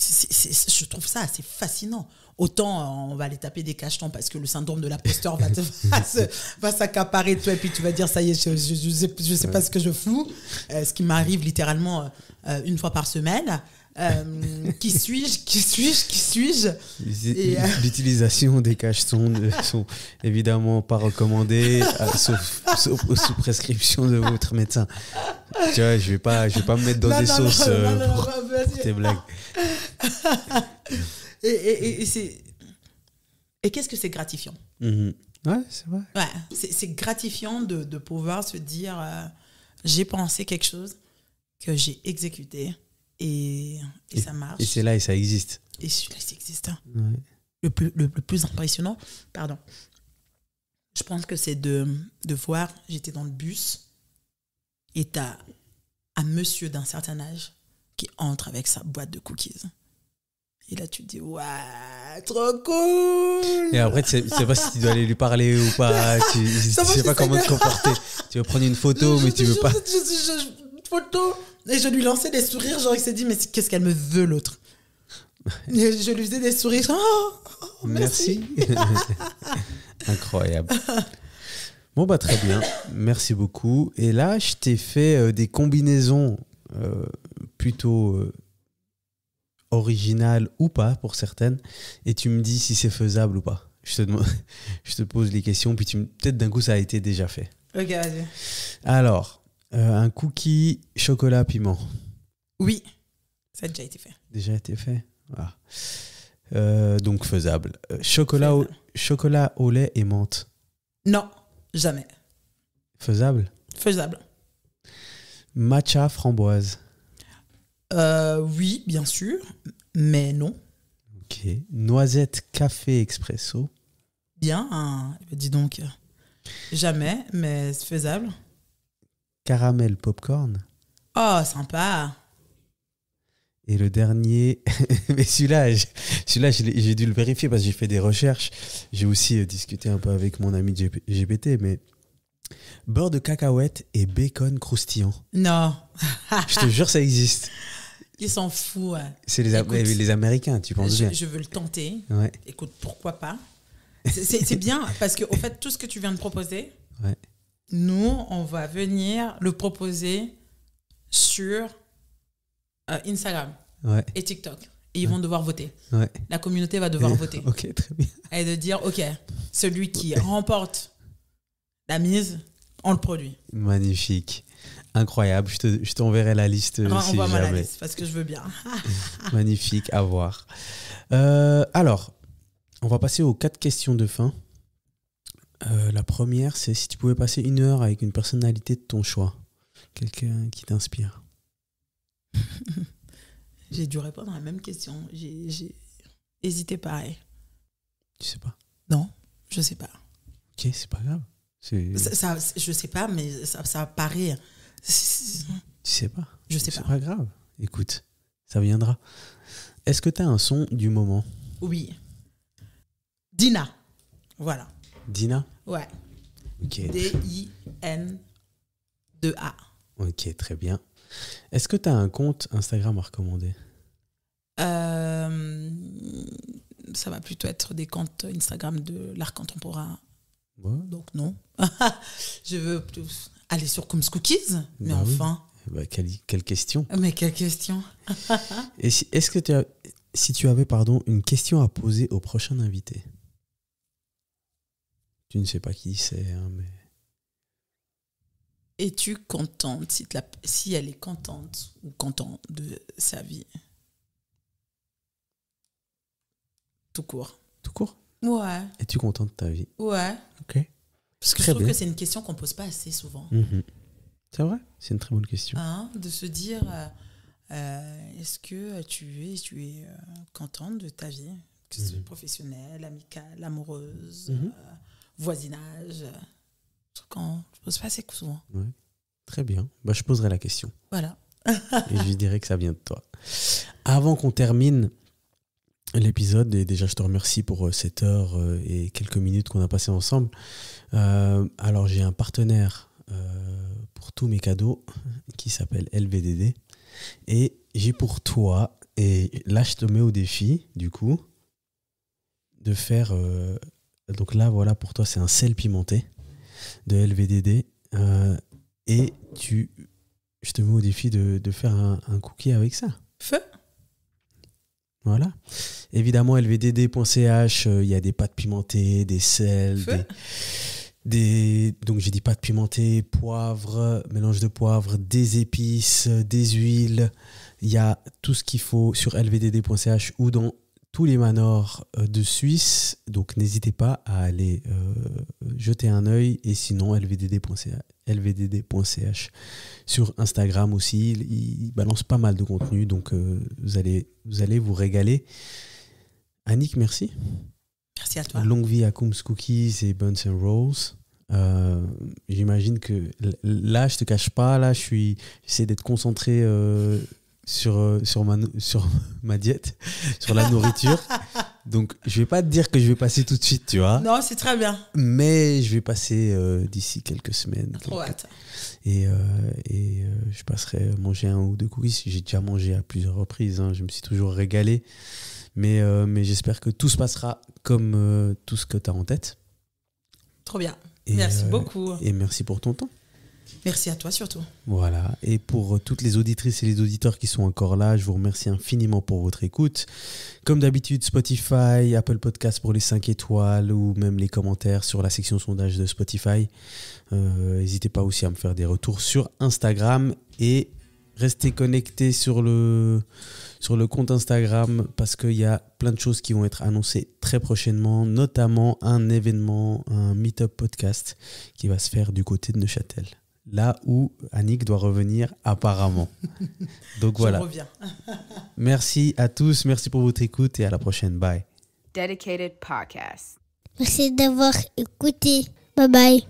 Je trouve ça assez fascinant. Autant on va aller taper des cachetons parce que le syndrome de l'imposteur va s'accaparer de toi et puis tu vas dire ça y est, je sais pas ce que je fous. Ce qui m'arrive littéralement une fois par semaine. Qui suis-je Et, L'utilisation des cachetons ne sont évidemment pas recommandées, sauf sous prescription de votre médecin. Tu vois, je vais pas me mettre dans des sauces pour tes blagues. Et qu'est-ce que c'est gratifiant? Ouais, c'est vrai. Ouais, c'est gratifiant de pouvoir se dire j'ai pensé quelque chose que j'ai exécuté et ça marche. Et c'est là et ça existe. Et celui-là, ça existe. Ouais. Le plus impressionnant, je pense que c'est de voir, j'étais dans le bus et t'as un monsieur d'un certain âge qui entre avec sa boîte de cookies. Et là, tu te dis, ouais, trop cool! Et après, tu sais pas si tu dois aller lui parler ou pas. Tu sais pas comment te comporter. Tu veux prendre une photo, mais tu veux pas. Photo. Et je lui lançais des sourires, genre, il s'est dit, mais qu'est-ce qu'elle me veut, l'autre? Et je lui faisais des sourires. Oh, merci. Incroyable. Bon, bah, très bien. Merci beaucoup. Et là, je t'ai fait des combinaisons plutôt originales ou pas pour certaines. Et tu me dis si c'est faisable ou pas. Je te pose les questions, puis peut-être d'un coup, ça a été déjà fait. Ok, vas-y. Alors, un cookie chocolat piment. Oui, ça a déjà été fait. Déjà été fait. Donc faisable. Chocolat au lait et menthe. Non, jamais. Faisable. Faisable. Matcha framboise. Oui, bien sûr, mais non. Ok. Noisette café expresso. Bien, hein. Dis donc. Jamais, mais c'est faisable. Caramel popcorn. Oh, sympa. Et le dernier, mais celui-là, j'ai dû le vérifier parce que j'ai fait des recherches. J'ai aussi discuté un peu avec mon ami GPT, mais beurre de cacahuète et bacon croustillant. Non. Je te jure, ça existe. Ils s'en foutent. Ouais. C'est les Américains, tu penses bien. Je veux le tenter. Ouais. Écoute, pourquoi pas? C'est bien parce qu'au fait, tout ce que tu viens de proposer, ouais. Nous, on va venir le proposer sur Instagram et TikTok. Et ils vont devoir voter. Ouais. La communauté va devoir voter. Ok, très bien. Et de dire, ok, celui qui remporte la mise, on le produit. Magnifique. Incroyable. Je t'enverrai la liste si jamais. La liste parce que je veux bien. Magnifique, à voir. Alors, on va passer aux 4 questions de fin. La première, c'est si tu pouvais passer 1 heure avec une personnalité de ton choix. Quelqu'un qui t'inspire. J'ai dû répondre à la même question. J'ai hésité pareil. Tu sais pas? Non, je sais pas. Ok, c'est pas grave. Ça, je sais pas, mais ça paraît... Tu sais pas? Je sais pas. C'est pas grave. Écoute, ça viendra. Est-ce que tu as un son du moment? Oui. Dina. Voilà. Dina? Ouais. Ok. D-I-N-2-A. Ok, très bien. Est-ce que tu as un compte Instagram à recommander? Ça va plutôt être des comptes Instagram de l'art contemporain. Ouais. Donc non. Je veux aller sur Comes Cookies, mais bah enfin. Oui. Bah, quelle question? Mais quelle question? Et est-ce que si tu avais une question à poser au prochain invité? Tu ne sais pas qui c'est, hein, mais... Es-tu contente si elle est contente ou content de sa vie? Tout court. Tout court? Ouais. Es-tu contente de ta vie? Ouais. Ok. Parce que je trouve que c'est une question qu'on ne pose pas assez souvent. Mm-hmm. C'est vrai? C'est une très bonne question. De se dire, est-ce que tu es contente de ta vie? Que ce soit professionnelle, amicale, amoureuse, voisinage. Quand je pose pas assez souvent. Ouais. Très bien. Bah, je poserai la question. Voilà. Et je dirais que ça vient de toi. Avant qu'on termine l'épisode, et déjà je te remercie pour cette heure et quelques minutes qu'on a passées ensemble. Alors j'ai un partenaire pour tous mes cadeaux qui s'appelle LVDD. Et j'ai pour toi Et là, je te mets au défi, du coup, de faire... donc là, voilà, pour toi, c'est un sel pimenté de LVDD. Et je te mets au défi de faire un cookie avec ça. Feu. Voilà. Évidemment, lvdd.ch, il y a des pâtes pimentées, des sels, donc j'ai dit pâtes pimentées, poivre, mélange de poivre, des épices, des huiles. Il y a tout ce qu'il faut sur lvdd.ch ou dans tous les manors de Suisse. Donc n'hésitez pas à aller jeter un œil. Et sinon, lvdd.ch sur Instagram aussi. Il balance pas mal de contenu. Donc vous allez vous régaler. Annick, merci. Merci à toi. Longue vie à Koum's Cookies et Buns and Rolls. J'imagine que là, je te cache pas, là, j'essaie d'être concentré sur ma diète, sur la nourriture. Donc, je vais pas te dire que je vais passer tout de suite, tu vois. Non, c'est très bien. Mais je vais passer d'ici quelques semaines. Trop hâte. Et je passerai manger 1 ou 2 cookies. J'ai déjà mangé à plusieurs reprises. Hein. Je me suis toujours régalé. Mais j'espère que tout se passera comme tout ce que tu as en tête. Trop bien. Merci beaucoup. Et merci pour ton temps. Merci à toi surtout. Voilà. Et pour toutes les auditrices et les auditeurs qui sont encore là, je vous remercie infiniment pour votre écoute. Comme d'habitude, Spotify, Apple Podcasts pour les 5 étoiles ou même les commentaires sur la section sondage de Spotify. N'hésitez pas aussi à me faire des retours sur Instagram et restez connectés sur le compte Instagram parce qu'il y a plein de choses qui vont être annoncées très prochainement, notamment un événement, un meet-up podcast qui va se faire du côté de Neuchâtel. Là où Annick doit revenir apparemment. Donc voilà. Je reviens. Merci à tous, merci pour votre écoute et à la prochaine. Bye. Dedicated Podcast. Merci d'avoir écouté. Bye bye.